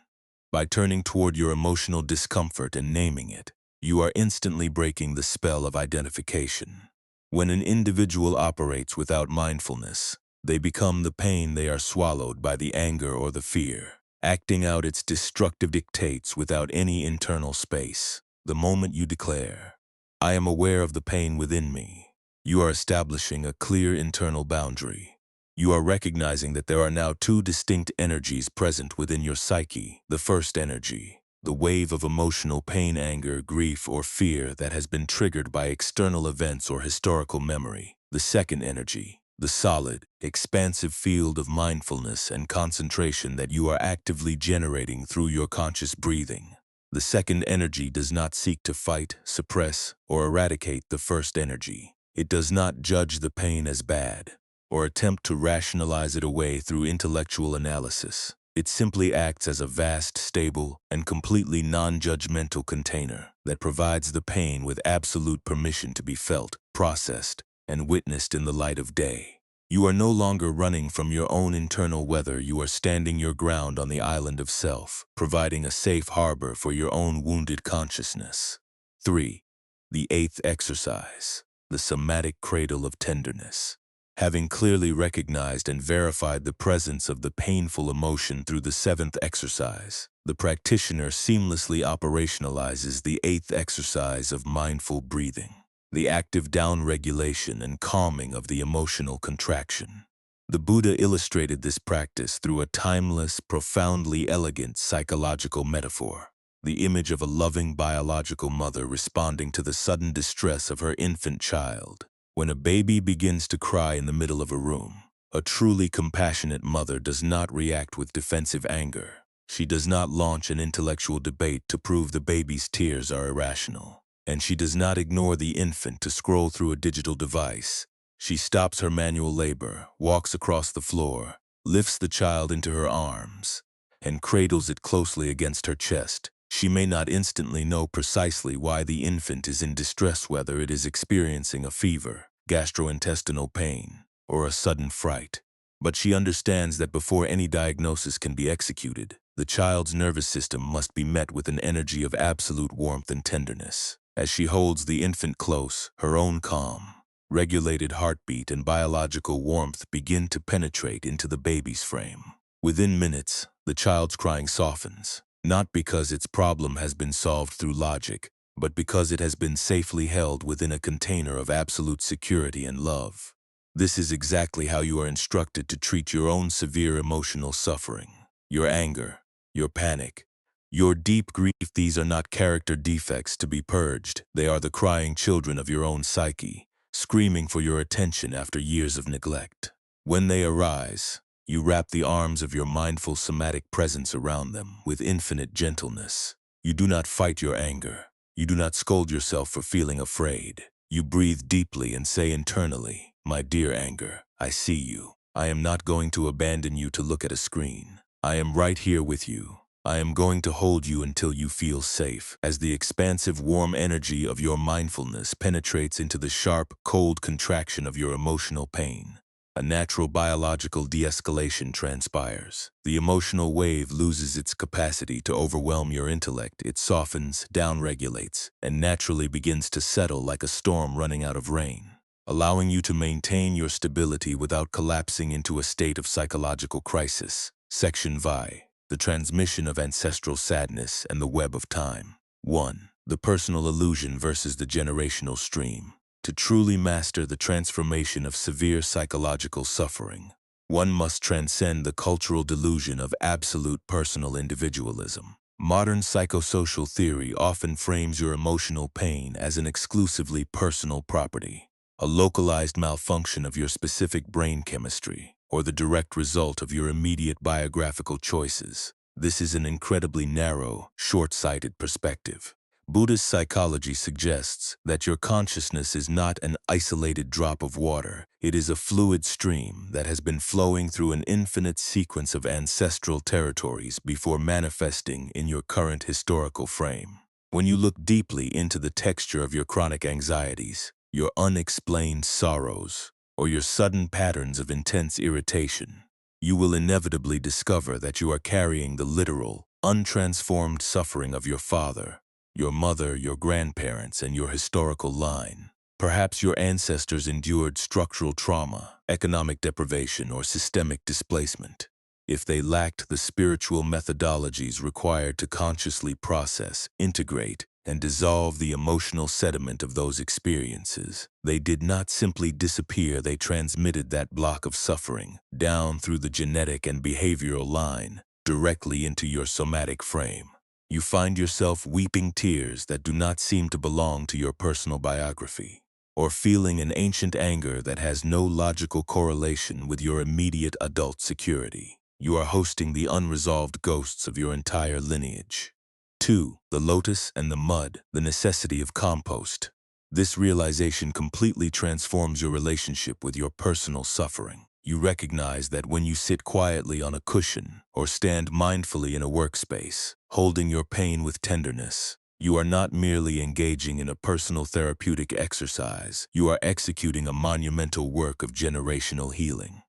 By turning toward your emotional discomfort and naming it, you are instantly breaking the spell of identification. When an individual operates without mindfulness, they become the pain they are swallowed by the anger or the fear, acting out its destructive dictates without any internal space. The moment you declare, I am aware of the pain within me, you are establishing a clear internal boundary. You are recognizing that there are now two distinct energies present within your psyche. The first energy, the wave of emotional pain, anger, grief, or fear that has been triggered by external events or historical memory. The second energy, the solid, expansive field of mindfulness and concentration that you are actively generating through your conscious breathing. The second energy does not seek to fight, suppress, or eradicate the first energy. It does not judge the pain as bad, or attempt to rationalize it away through intellectual analysis. It simply acts as a vast, stable, and completely non-judgmental container that provides the pain with absolute permission to be felt, processed, and witnessed in the light of day. You are no longer running from your own internal weather. You are standing your ground on the island of self, providing a safe harbor for your own wounded consciousness. 3. The eighth exercise, the somatic cradle of tenderness. Having clearly recognized and verified the presence of the painful emotion through the seventh exercise, the practitioner seamlessly operationalizes the eighth exercise of mindful breathing, the active downregulation and calming of the emotional contraction. The Buddha illustrated this practice through a timeless, profoundly elegant psychological metaphor, the image of a loving biological mother responding to the sudden distress of her infant child. When a baby begins to cry in the middle of a room, a truly compassionate mother does not react with defensive anger. She does not launch an intellectual debate to prove the baby's tears are irrational, and she does not ignore the infant to scroll through a digital device. She stops her manual labor, walks across the floor, lifts the child into her arms, and cradles it closely against her chest. She may not instantly know precisely why the infant is in distress, whether it is experiencing a fever, gastrointestinal pain, or a sudden fright. But she understands that before any diagnosis can be executed, the child's nervous system must be met with an energy of absolute warmth and tenderness. As she holds the infant close, her own calm, regulated heartbeat and biological warmth begin to penetrate into the baby's frame. Within minutes, the child's crying softens, not because its problem has been solved through logic, but because it has been safely held within a container of absolute security and love. This is exactly how you are instructed to treat your own severe emotional suffering, your anger, your panic, your deep grief. These are not character defects to be purged. They are the crying children of your own psyche, screaming for your attention after years of neglect. When they arise, you wrap the arms of your mindful somatic presence around them with infinite gentleness. You do not fight your anger. You do not scold yourself for feeling afraid. You breathe deeply and say internally, "My dear anger, I see you. I am not going to abandon you to look at a screen. I am right here with you. I am going to hold you until you feel safe." As the expansive, warm energy of your mindfulness penetrates into the sharp, cold contraction of your emotional pain, a natural biological de-escalation transpires. The emotional wave loses its capacity to overwhelm your intellect. It softens, downregulates, and naturally begins to settle like a storm running out of rain, allowing you to maintain your stability without collapsing into a state of psychological crisis. Section V. The transmission of ancestral sadness and the web of time. 1. The personal illusion versus the generational stream. To truly master the transformation of severe psychological suffering, one must transcend the cultural delusion of absolute personal individualism. Modern psychosocial theory often frames your emotional pain as an exclusively personal property, a localized malfunction of your specific brain chemistry, or the direct result of your immediate biographical choices. This is an incredibly narrow, short-sighted perspective. Buddhist psychology suggests that your consciousness is not an isolated drop of water. It is a fluid stream that has been flowing through an infinite sequence of ancestral territories before manifesting in your current historical frame. When you look deeply into the texture of your chronic anxieties, your unexplained sorrows, or your sudden patterns of intense irritation, you will inevitably discover that you are carrying the literal, untransformed suffering of your father, your mother, your grandparents, and your historical line. Perhaps your ancestors endured structural trauma, economic deprivation, or systemic displacement. If they lacked the spiritual methodologies required to consciously process, integrate, and dissolve the emotional sediment of those experiences, they did not simply disappear. They transmitted that block of suffering down through the genetic and behavioral line directly into your somatic frame. You find yourself weeping tears that do not seem to belong to your personal biography, or feeling an ancient anger that has no logical correlation with your immediate adult security. You are hosting the unresolved ghosts of your entire lineage. 2. The lotus and the mud, the necessity of compost. This realization completely transforms your relationship with your personal suffering. You recognize that when you sit quietly on a cushion or stand mindfully in a workspace, holding your pain with tenderness, you are not merely engaging in a personal therapeutic exercise, you are executing a monumental work of generational healing.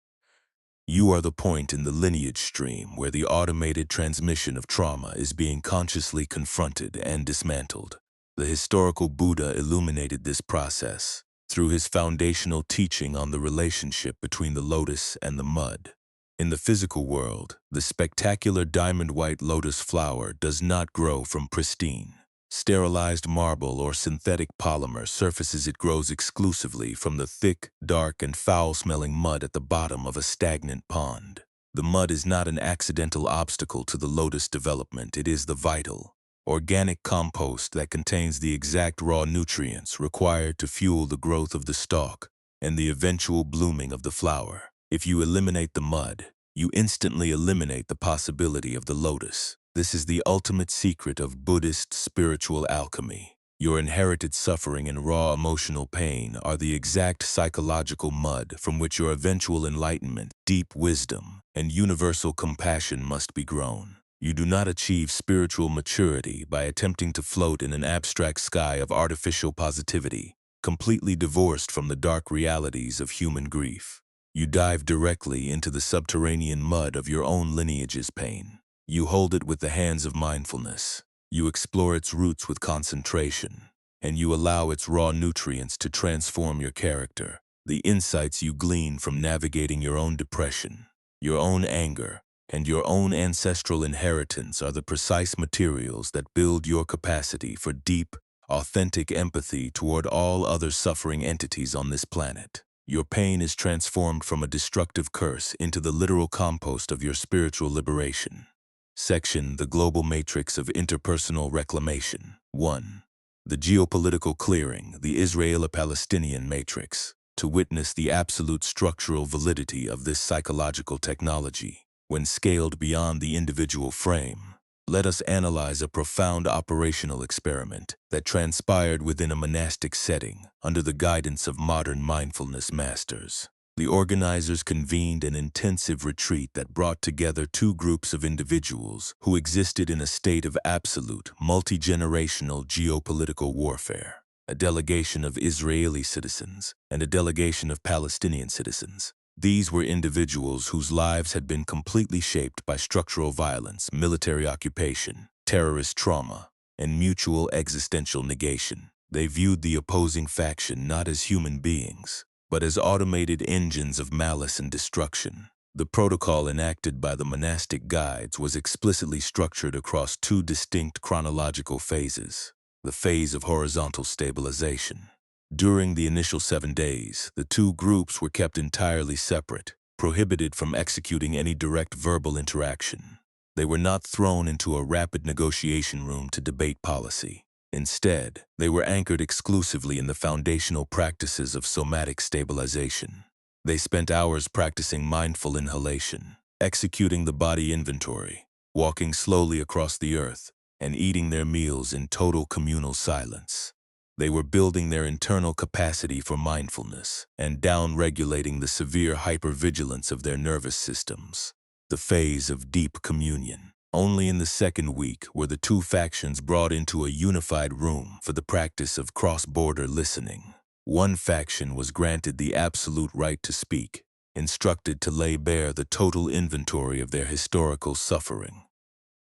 You are the point in the lineage stream where the automated transmission of trauma is being consciously confronted and dismantled. The historical Buddha illuminated this process through his foundational teaching on the relationship between the lotus and the mud. In the physical world, the spectacular diamond-white lotus flower does not grow from pristine, sterilized marble or synthetic polymer surfaces. It grows exclusively from the thick, dark, and foul-smelling mud at the bottom of a stagnant pond. The mud is not an accidental obstacle to the lotus development. It is the vital, organic compost that contains the exact raw nutrients required to fuel the growth of the stalk and the eventual blooming of the flower. If you eliminate the mud, you instantly eliminate the possibility of the lotus. This is the ultimate secret of Buddhist spiritual alchemy. Your inherited suffering and raw emotional pain are the exact psychological mud from which your eventual enlightenment, deep wisdom, and universal compassion must be grown. You do not achieve spiritual maturity by attempting to float in an abstract sky of artificial positivity, completely divorced from the dark realities of human grief. You dive directly into the subterranean mud of your own lineage's pain. You hold it with the hands of mindfulness. You explore its roots with concentration, and you allow its raw nutrients to transform your character. The insights you glean from navigating your own depression, your own anger, and your own ancestral inheritance are the precise materials that build your capacity for deep, authentic empathy toward all other suffering entities on this planet. Your pain is transformed from a destructive curse into the literal compost of your spiritual liberation. Section: The Global Matrix of Interpersonal Reclamation. 1. The Geopolitical Clearing, the Israeli-Palestinian Matrix. To witness the absolute structural validity of this psychological technology, when scaled beyond the individual frame, let us analyze a profound operational experiment that transpired within a monastic setting under the guidance of modern mindfulness masters. The organizers convened an intensive retreat that brought together two groups of individuals who existed in a state of absolute, multi-generational geopolitical warfare. A delegation of Israeli citizens and a delegation of Palestinian citizens. These were individuals whose lives had been completely shaped by structural violence, military occupation, terrorist trauma, and mutual existential negation. They viewed the opposing faction not as human beings, but as automated engines of malice and destruction. The protocol enacted by the monastic guides was explicitly structured across two distinct chronological phases: the phase of horizontal stabilization. During the initial 7 days, the two groups were kept entirely separate, prohibited from executing any direct verbal interaction. They were not thrown into a rapid negotiation room to debate policy. Instead, they were anchored exclusively in the foundational practices of somatic stabilization. They spent hours practicing mindful inhalation, executing the body inventory, walking slowly across the earth, and eating their meals in total communal silence. They were building their internal capacity for mindfulness and down-regulating the severe hypervigilance of their nervous systems. The phase of deep communion. Only in the second week were the two factions brought into a unified room for the practice of cross-border listening. One faction was granted the absolute right to speak, instructed to lay bare the total inventory of their historical suffering.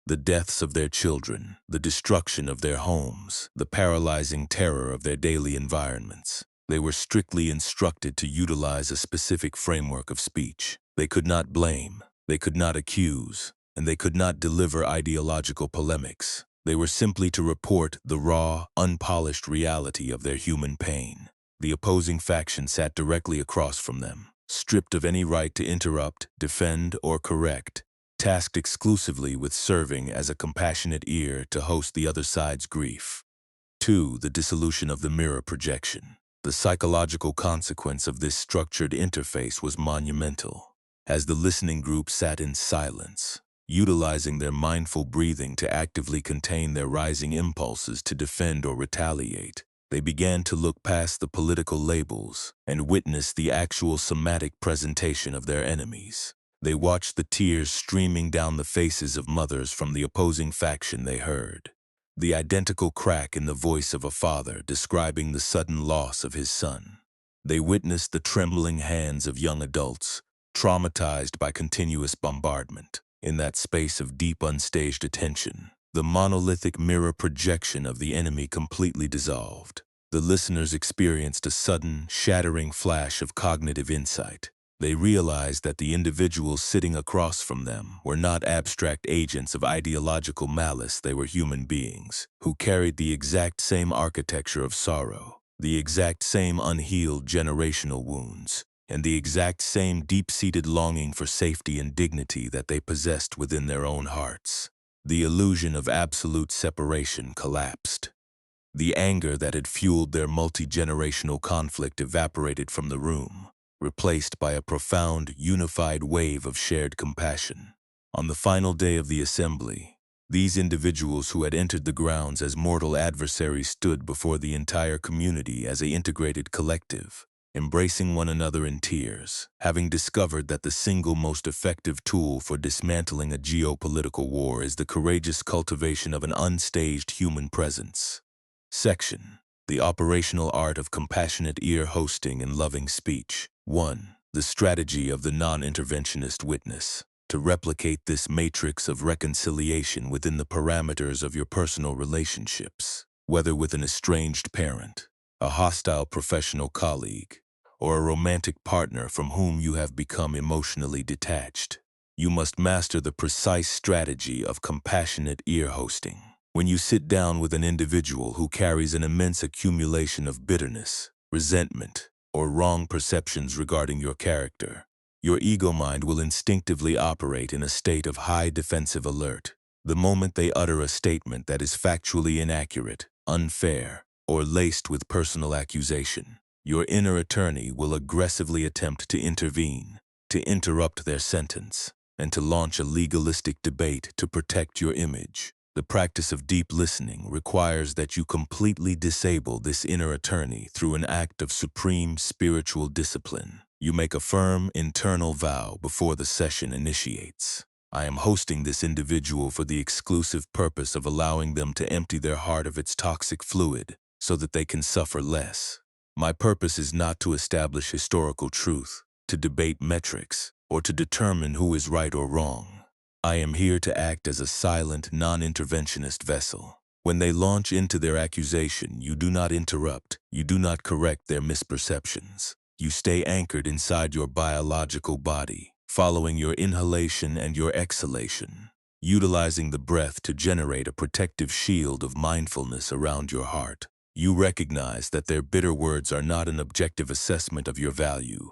The deaths of their children, the destruction of their homes, the paralyzing terror of their daily environments. They were strictly instructed to utilize a specific framework of speech. They could not blame, they could not accuse, and they could not deliver ideological polemics. They were simply to report the raw, unpolished reality of their human pain. The opposing faction sat directly across from them, stripped of any right to interrupt, defend, or correct, tasked exclusively with serving as a compassionate ear to host the other side's grief. 2. The dissolution of the mirror projection. The psychological consequence of this structured interface was monumental. As the listening group sat in silence, utilizing their mindful breathing to actively contain their rising impulses to defend or retaliate, They began to look past the political labels and witness the actual somatic presentation of their enemies. They watched the tears streaming down the faces of mothers from the opposing faction they heard. The identical crack in the voice of a father describing the sudden loss of his son. They witnessed the trembling hands of young adults, traumatized by continuous bombardment. In that space of deep unstaged attention, the monolithic mirror projection of the enemy completely dissolved. The listeners experienced a sudden, shattering flash of cognitive insight. They realized that the individuals sitting across from them were not abstract agents of ideological malice. They were human beings who carried the exact same architecture of sorrow, the exact same unhealed generational wounds, and the exact same deep-seated longing for safety and dignity that they possessed within their own hearts. The illusion of absolute separation collapsed. The anger that had fueled their multi-generational conflict evaporated from the room, replaced by a profound, unified wave of shared compassion. On the final day of the assembly, these individuals who had entered the grounds as mortal adversaries stood before the entire community as an integrated collective, embracing one another in tears, having discovered that the single most effective tool for dismantling a geopolitical war is the courageous cultivation of an unstaged human presence. Section: The Operational Art of Compassionate Ear Hosting and Loving Speech. 1. The Strategy of the Non-Interventionist Witness. To replicate this matrix of reconciliation within the parameters of your personal relationships, whether with an estranged parent, a hostile professional colleague, or a romantic partner from whom you have become emotionally detached, you must master the precise strategy of compassionate ear hosting. When you sit down with an individual who carries an immense accumulation of bitterness, resentment, or wrong perceptions regarding your character, your ego mind will instinctively operate in a state of high defensive alert. The moment they utter a statement that is factually inaccurate, unfair, or laced with personal accusation, your inner attorney will aggressively attempt to intervene, to interrupt their sentence, and to launch a legalistic debate to protect your image. The practice of deep listening requires that you completely disable this inner attorney through an act of supreme spiritual discipline. You make a firm internal vow before the session initiates. I am hosting this individual for the exclusive purpose of allowing them to empty their heart of its toxic fluid so that they can suffer less. My purpose is not to establish historical truth, to debate metrics, or to determine who is right or wrong. I am here to act as a silent, non-interventionist vessel. When they launch into their accusation, you do not interrupt, you do not correct their misperceptions. You stay anchored inside your biological body, following your inhalation and your exhalation, utilizing the breath to generate a protective shield of mindfulness around your heart. You recognize that their bitter words are not an objective assessment of your value.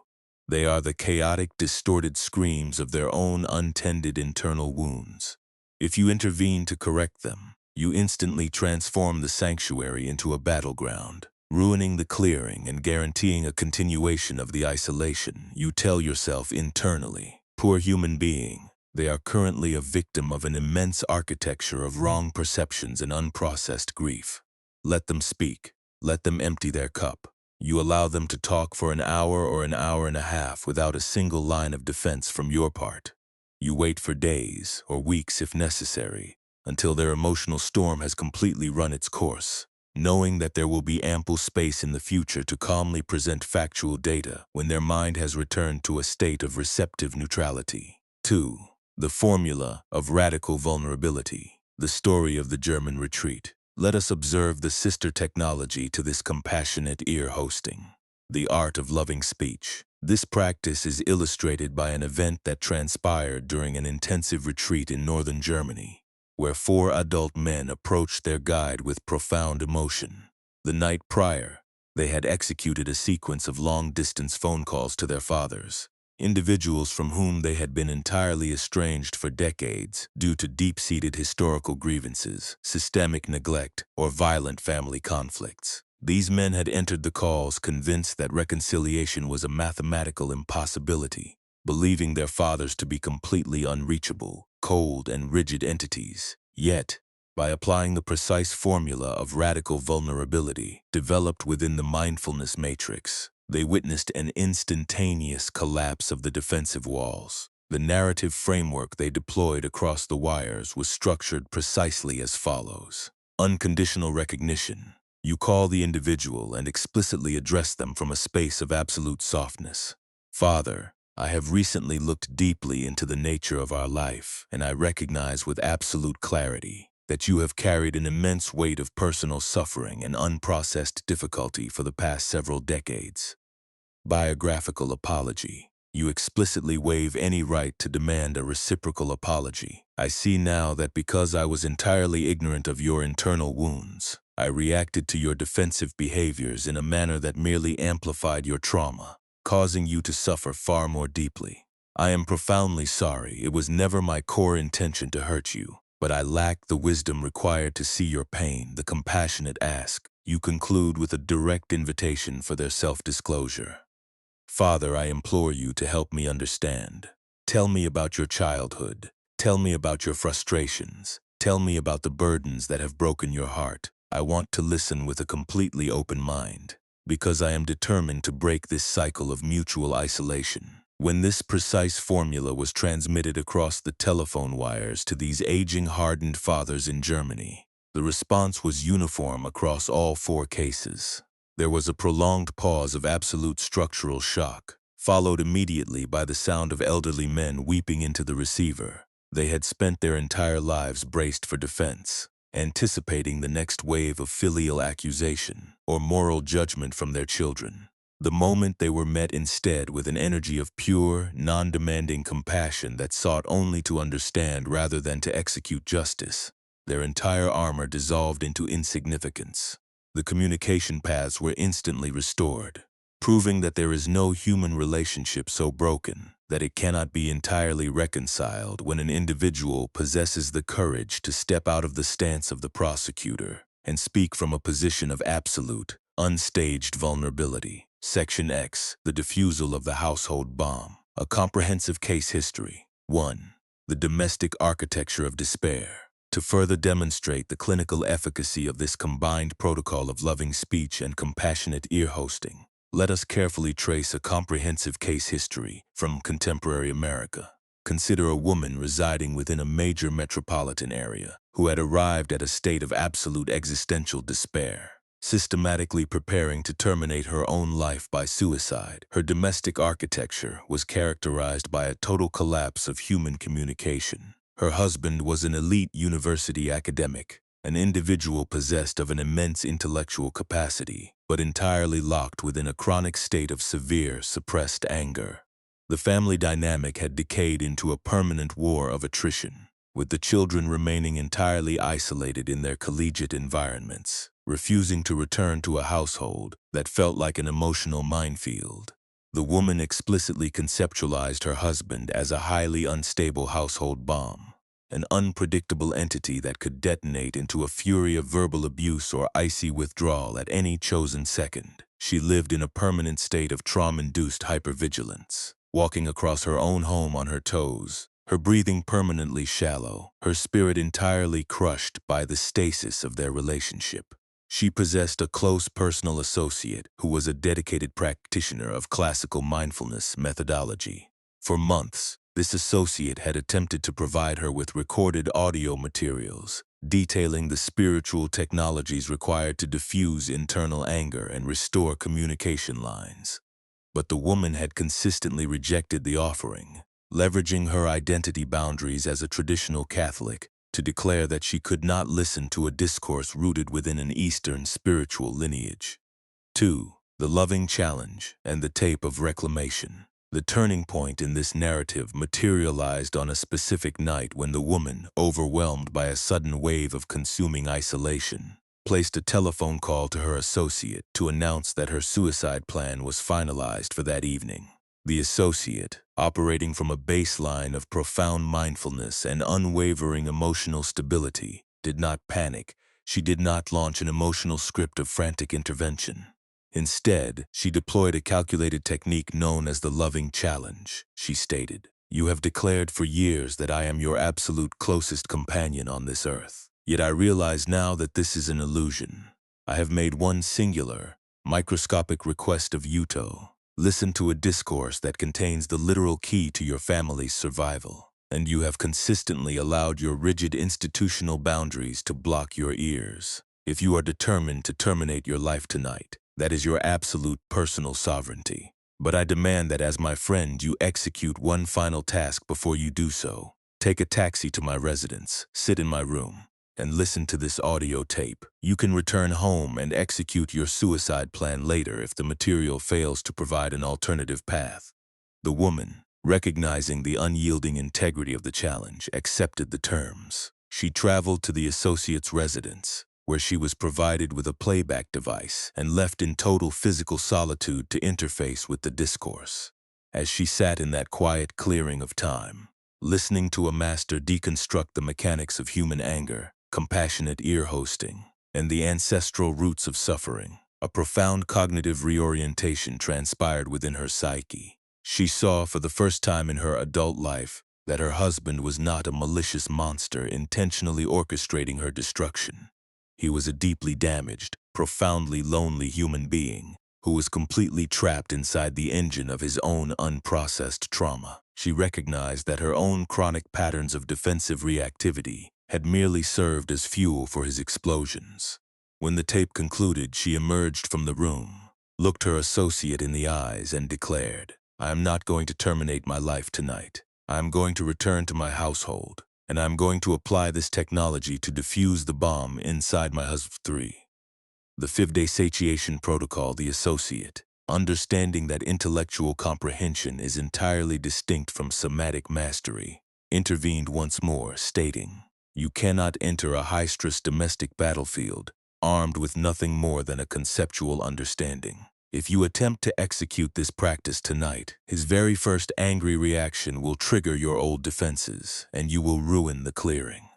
They are the chaotic, distorted screams of their own untended internal wounds. If you intervene to correct them, you instantly transform the sanctuary into a battleground, ruining the clearing and guaranteeing a continuation of the isolation. You tell yourself internally, poor human being, they are currently a victim of an immense architecture of wrong perceptions and unprocessed grief. Let them speak. Let them empty their cup. You allow them to talk for an hour or an hour and a half without a single line of defense from your part. You wait for days or weeks if necessary, until their emotional storm has completely run its course, knowing that there will be ample space in the future to calmly present factual data when their mind has returned to a state of receptive neutrality. 2. The Formula of Radical Vulnerability. The Story of the German Retreat. Let us observe the sister technology to this compassionate ear hosting. The Art of Loving Speech. This practice is illustrated by an event that transpired during an intensive retreat in northern Germany, where 4 adult men approached their guide with profound emotion. The night prior, they had executed a sequence of long-distance phone calls to their fathers, individuals from whom they had been entirely estranged for decades due to deep-seated historical grievances, systemic neglect, or violent family conflicts. These men had entered the calls convinced that reconciliation was a mathematical impossibility, believing their fathers to be completely unreachable, cold, and rigid entities. Yet, By applying the precise formula of radical vulnerability developed within the mindfulness matrix, they witnessed an instantaneous collapse of the defensive walls. The narrative framework they deployed across the wires was structured precisely as follows. Unconditional recognition. You call the individual and explicitly address them from a space of absolute softness. Father, I have recently looked deeply into the nature of our life, and I recognize with absolute clarity that you have carried an immense weight of personal suffering and unprocessed difficulty for the past several decades. Biographical apology. You explicitly waive any right to demand a reciprocal apology. I see now that because I was entirely ignorant of your internal wounds, I reacted to your defensive behaviors in a manner that merely amplified your trauma, causing you to suffer far more deeply. I am profoundly sorry. It was never my core intention to hurt you, but I lacked the wisdom required to see your pain. The compassionate ask. You conclude with a direct invitation for their self-disclosure. Father, I implore you to help me understand. Tell me about your childhood. Tell me about your frustrations. Tell me about the burdens that have broken your heart. I want to listen with a completely open mind, because I am determined to break this cycle of mutual isolation. When this precise formula was transmitted across the telephone wires to these aging, hardened fathers in Germany, the response was uniform across all 4 cases. There was a prolonged pause of absolute structural shock, followed immediately by the sound of elderly men weeping into the receiver. They had spent their entire lives braced for defense, anticipating the next wave of filial accusation or moral judgment from their children. The moment they were met instead with an energy of pure, non-demanding compassion that sought only to understand rather than to execute justice, their entire armor dissolved into insignificance. The communication paths were instantly restored, proving that there is no human relationship so broken that it cannot be entirely reconciled when an individual possesses the courage to step out of the stance of the prosecutor and speak from a position of absolute, unstaged vulnerability. Section X, the diffusal of the household bomb. A comprehensive case history. 1. The domestic architecture of despair. To further demonstrate the clinical efficacy of this combined protocol of loving speech and compassionate ear hosting, let us carefully trace a comprehensive case history from contemporary America. Consider a woman residing within a major metropolitan area who had arrived at a state of absolute existential despair, systematically preparing to terminate her own life by suicide. Her domestic architecture was characterized by a total collapse of human communication. Her husband was an elite university academic, an individual possessed of an immense intellectual capacity, but entirely locked within a chronic state of severe, suppressed anger. The family dynamic had decayed into a permanent war of attrition, with the children remaining entirely isolated in their collegiate environments, refusing to return to a household that felt like an emotional minefield. The woman explicitly conceptualized her husband as a highly unstable household bomb, an unpredictable entity that could detonate into a fury of verbal abuse or icy withdrawal at any chosen second. She lived in a permanent state of trauma-induced hypervigilance, walking across her own home on her toes, her breathing permanently shallow, her spirit entirely crushed by the stasis of their relationship. She possessed a close personal associate who was a dedicated practitioner of classical mindfulness methodology. For months, this associate had attempted to provide her with recorded audio materials detailing the spiritual technologies required to diffuse internal anger and restore communication lines. But the woman had consistently rejected the offering, leveraging her identity boundaries as a traditional Catholic to declare that she could not listen to a discourse rooted within an Eastern spiritual lineage. 2. The loving challenge and the tape of reclamation. The turning point in this narrative materialized on a specific night when the woman, overwhelmed by a sudden wave of consuming isolation, placed a telephone call to her associate to announce that her suicide plan was finalized for that evening. The associate, operating from a baseline of profound mindfulness and unwavering emotional stability, did not panic. She did not launch an emotional script of frantic intervention. Instead, she deployed a calculated technique known as the loving challenge. She stated, "You have declared for years that I am your absolute closest companion on this earth. Yet I realize now that this is an illusion. I have made one singular, microscopic request of Yuto. Listen to a discourse that contains the literal key to your family's survival, and you have consistently allowed your rigid institutional boundaries to block your ears. If you are determined to terminate your life tonight, that is your absolute personal sovereignty. But I demand that as my friend you execute one final task before you do so. Take a taxi to my residence, sit in my room, and listen to this audio tape. You can return home and execute your suicide plan later if the material fails to provide an alternative path. The woman, recognizing the unyielding integrity of the challenge, accepted the terms. She traveled to the associate's residence, where she was provided with a playback device and left in total physical solitude to interface with the discourse. As she sat in that quiet clearing of time, listening to a master deconstruct the mechanics of human anger, compassionate ear hosting, and the ancestral roots of suffering, a profound cognitive reorientation transpired within her psyche. She saw for the first time in her adult life that her husband was not a malicious monster intentionally orchestrating her destruction. He was a deeply damaged, profoundly lonely human being who was completely trapped inside the engine of his own unprocessed trauma. She recognized that her own chronic patterns of defensive reactivity had merely served as fuel for his explosions. When the tape concluded, she emerged from the room, looked her associate in the eyes, and declared, "I am not going to terminate my life tonight. I am going to return to my household, and I am going to apply this technology to defuse the bomb inside my husband." 3. The 5-day satiation protocol. The associate, understanding that intellectual comprehension is entirely distinct from somatic mastery, intervened once more, stating, "You cannot enter a high-stress domestic battlefield armed with nothing more than a conceptual understanding. If you attempt to execute this practice tonight, his very first angry reaction will trigger your old defenses, and you will ruin the clearing.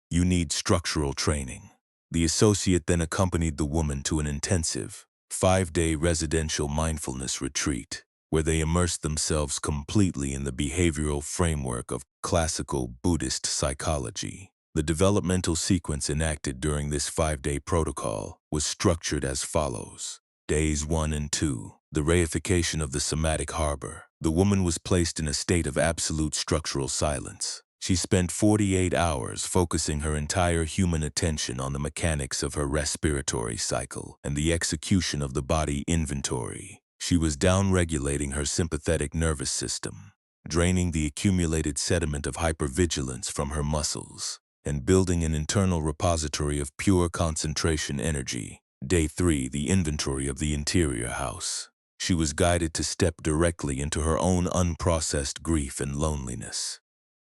You need structural training." The associate then accompanied the woman to an intensive, 5-day residential mindfulness retreat, where they immersed themselves completely in the behavioral framework of classical Buddhist psychology. The developmental sequence enacted during this 5-day protocol was structured as follows. Days 1 and 2, the reification of the somatic harbor. The woman was placed in a state of absolute structural silence. She spent 48 hours focusing her entire human attention on the mechanics of her respiratory cycle and the execution of the body inventory. She was downregulating her sympathetic nervous system, draining the accumulated sediment of hypervigilance from her muscles, and building an internal repository of pure concentration energy. Day 3, the inventory of the interior house. She was guided to step directly into her own unprocessed grief and loneliness.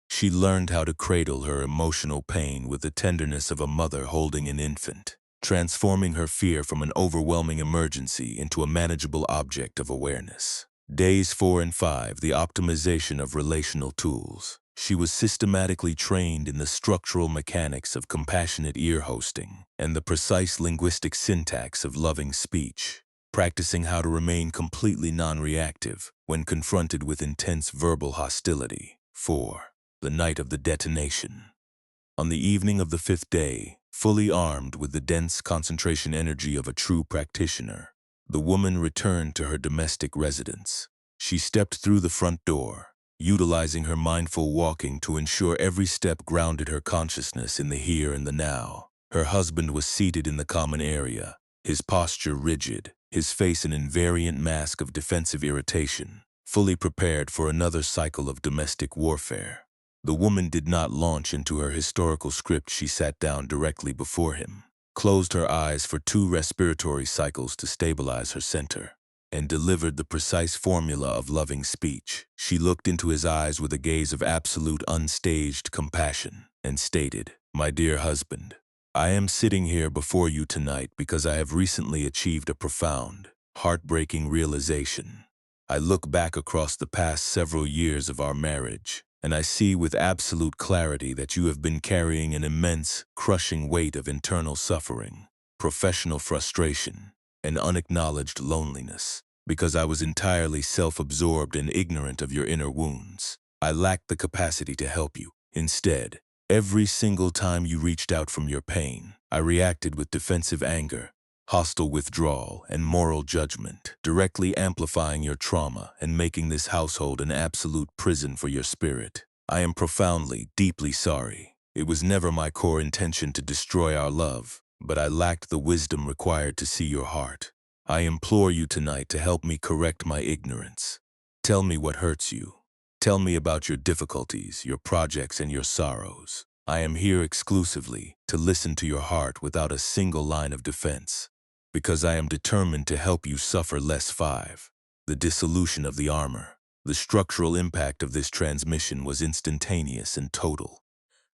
She learned how to cradle her emotional pain with the tenderness of a mother holding an infant, transforming her fear from an overwhelming emergency into a manageable object of awareness. Days 4 and 5, the optimization of relational tools. She was systematically trained in the structural mechanics of compassionate ear hosting and the precise linguistic syntax of loving speech, practicing how to remain completely non-reactive when confronted with intense verbal hostility. 4. The night of the detonation. On the evening of the 5th day, fully armed with the dense concentration energy of a true practitioner, the woman returned to her domestic residence. She stepped through the front door, utilizing her mindful walking to ensure every step grounded her consciousness in the here and the now. Her husband was seated in the common area, his posture rigid, his face an invariant mask of defensive irritation, fully prepared for another cycle of domestic warfare. The woman did not launch into her historical script. She sat down directly before him, closed her eyes for 2 respiratory cycles to stabilize her center, and delivered the precise formula of loving speech. She looked into his eyes with a gaze of absolute unstaged compassion and stated, "My dear husband, I am sitting here before you tonight because I have recently achieved a profound, heartbreaking realization. I look back across the past several years of our marriage, and I see with absolute clarity that you have been carrying an immense, crushing weight of internal suffering, professional frustration, and unacknowledged loneliness. Because I was entirely self-absorbed and ignorant of your inner wounds, I lacked the capacity to help you. Instead, Every single time you reached out from your pain, I reacted with defensive anger, hostile withdrawal, and moral judgment, directly amplifying your trauma and making this household an absolute prison for your spirit. I am profoundly, deeply sorry. It was never my core intention to destroy our love, but I lacked the wisdom required to see your heart. I implore you tonight to help me correct my ignorance. Tell me what hurts you. Tell me about your difficulties, your projects, and your sorrows. I am here exclusively to listen to your heart without a single line of defense, because I am determined to help you suffer less. 5. The dissolution of the armor. The structural impact of this transmission was instantaneous and total.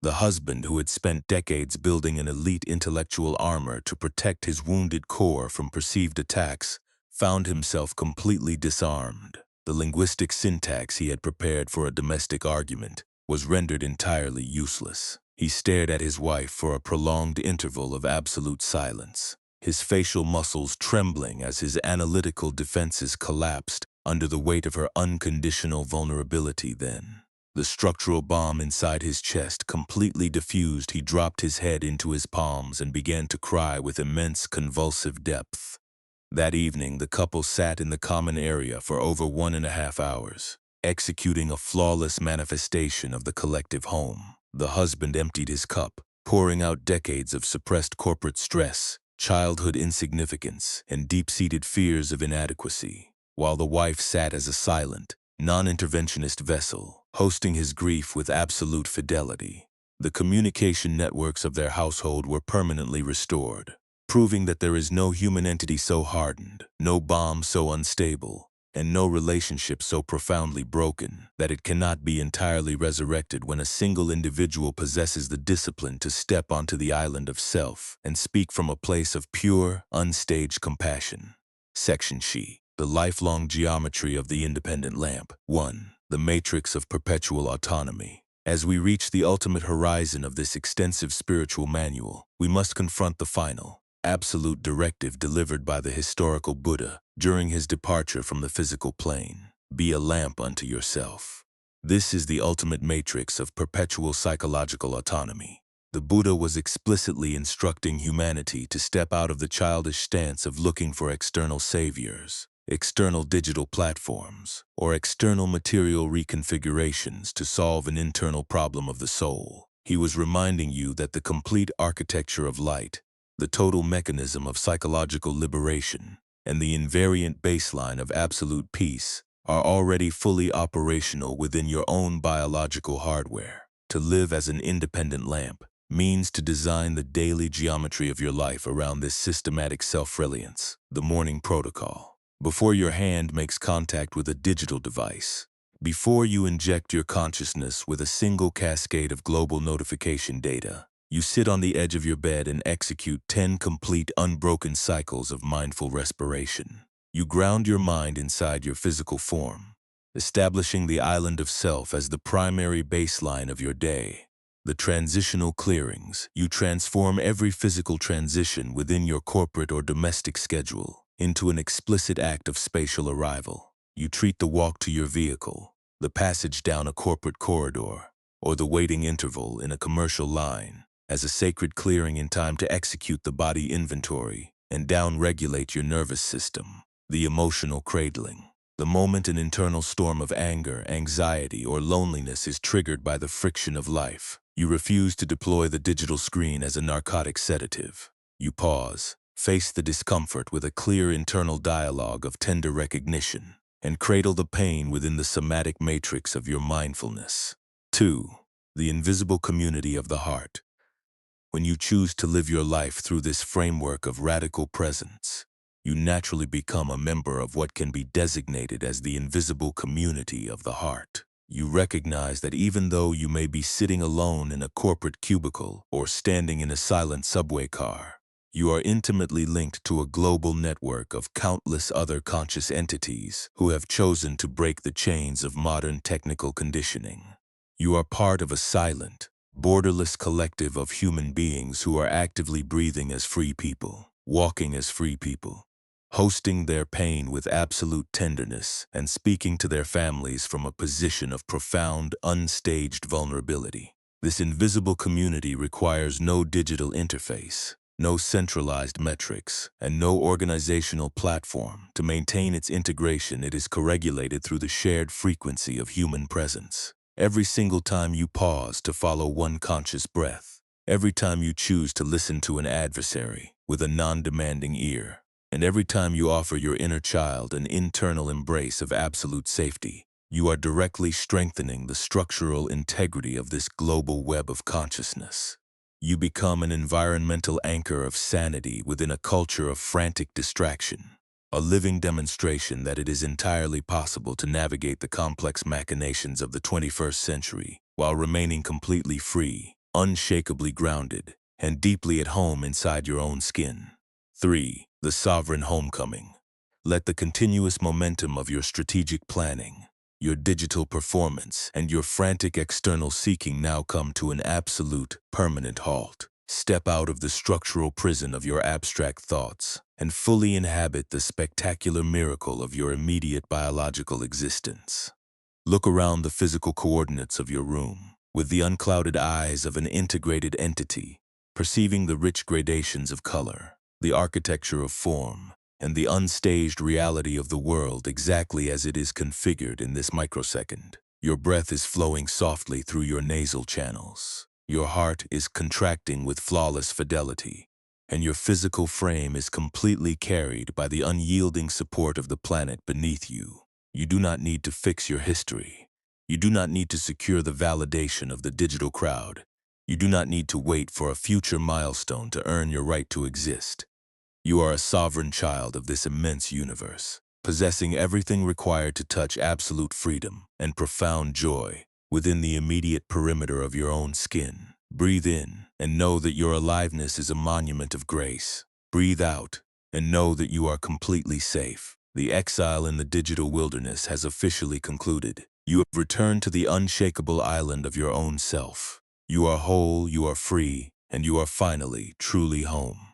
The husband who had spent decades building an elite intellectual armor to protect his wounded core from perceived attacks found himself completely disarmed. The linguistic syntax he had prepared for a domestic argument was rendered entirely useless. He stared at his wife for a prolonged interval of absolute silence, his facial muscles trembling as his analytical defenses collapsed under the weight of her unconditional vulnerability. Then, the structural bomb inside his chest completely diffused. He dropped his head into his palms and began to cry with immense convulsive depth. That evening, the couple sat in the common area for over 1.5 hours, executing a flawless manifestation of the collective home. The husband emptied his cup, pouring out decades of suppressed corporate stress, childhood insignificance, and deep-seated fears of inadequacy, while the wife sat as a silent, non-interventionist vessel, hosting his grief with absolute fidelity. The communication networks of their household were permanently restored, proving that there is no human entity so hardened, no bomb so unstable, and no relationship so profoundly broken that it cannot be entirely resurrected when a single individual possesses the discipline to step onto the island of self and speak from a place of pure, unstaged compassion. Section She. The lifelong geometry of the independent lamp. 1. The matrix of perpetual autonomy. As we reach the ultimate horizon of this extensive spiritual manual, we must confront the final, absolute directive delivered by the historical Buddha during his departure from the physical plane. Be a lamp unto yourself. This is the ultimate matrix of perpetual psychological autonomy. The Buddha was explicitly instructing humanity to step out of the childish stance of looking for external saviors, external digital platforms, or external material reconfigurations to solve an internal problem of the soul. He was reminding you that the complete architecture of light, the total mechanism of psychological liberation, and the invariant baseline of absolute peace are already fully operational within your own biological hardware. To live as an independent lamp means to design the daily geometry of your life around this systematic self-reliance, the morning protocol. Before your hand makes contact with a digital device, before you inject your consciousness with a single cascade of global notification data, you sit on the edge of your bed and execute 10 complete unbroken cycles of mindful respiration. You ground your mind inside your physical form, establishing the island of self as the primary baseline of your day. The transitional clearings. You transform every physical transition within your corporate or domestic schedule into an explicit act of spatial arrival. You treat the walk to your vehicle, the passage down a corporate corridor, or the waiting interval in a commercial line as a sacred clearing in time to execute the body inventory and down-regulate your nervous system. The emotional cradling. The moment an internal storm of anger, anxiety, or loneliness is triggered by the friction of life, you refuse to deploy the digital screen as a narcotic sedative. You pause, face the discomfort with a clear internal dialogue of tender recognition, and cradle the pain within the somatic matrix of your mindfulness. 2. The invisible community of the heart. When you choose to live your life through this framework of radical presence, you naturally become a member of what can be designated as the invisible community of the heart. You recognize that even though you may be sitting alone in a corporate cubicle or standing in a silent subway car, you are intimately linked to a global network of countless other conscious entities who have chosen to break the chains of modern technical conditioning. You are part of a silent, borderless collective of human beings who are actively breathing as free people, walking as free people, hosting their pain with absolute tenderness and speaking to their families from a position of profound, unstaged vulnerability. This invisible community requires no digital interface, no centralized metrics, and no organizational platform. To maintain its integration, it is co-regulated through the shared frequency of human presence. Every single time you pause to follow one conscious breath, every time you choose to listen to an adversary with a non-demanding ear, and every time you offer your inner child an internal embrace of absolute safety, you are directly strengthening the structural integrity of this global web of consciousness. You become an environmental anchor of sanity within a culture of frantic distraction, a living demonstration that it is entirely possible to navigate the complex machinations of the 21st century while remaining completely free, unshakably grounded, and deeply at home inside your own skin. 3. The sovereign homecoming. Let the continuous momentum of your strategic planning, your digital performance, and your frantic external seeking now come to an absolute, permanent halt. Step out of the structural prison of your abstract thoughts and fully inhabit the spectacular miracle of your immediate biological existence. Look around the physical coordinates of your room with the unclouded eyes of an integrated entity, perceiving the rich gradations of color, the architecture of form, and the unstaged reality of the world exactly as it is configured in this microsecond. Your breath is flowing softly through your nasal channels. Your heart is contracting with flawless fidelity, and your physical frame is completely carried by the unyielding support of the planet beneath you. You do not need to fix your history. You do not need to secure the validation of the digital crowd. You do not need to wait for a future milestone to earn your right to exist. You are a sovereign child of this immense universe, possessing everything required to touch absolute freedom and profound joy within the immediate perimeter of your own skin. Breathe in and know that your aliveness is a monument of grace. Breathe out and know that you are completely safe. The exile in the digital wilderness has officially concluded. You have returned to the unshakable island of your own self. You are whole, you are free, and you are finally truly home.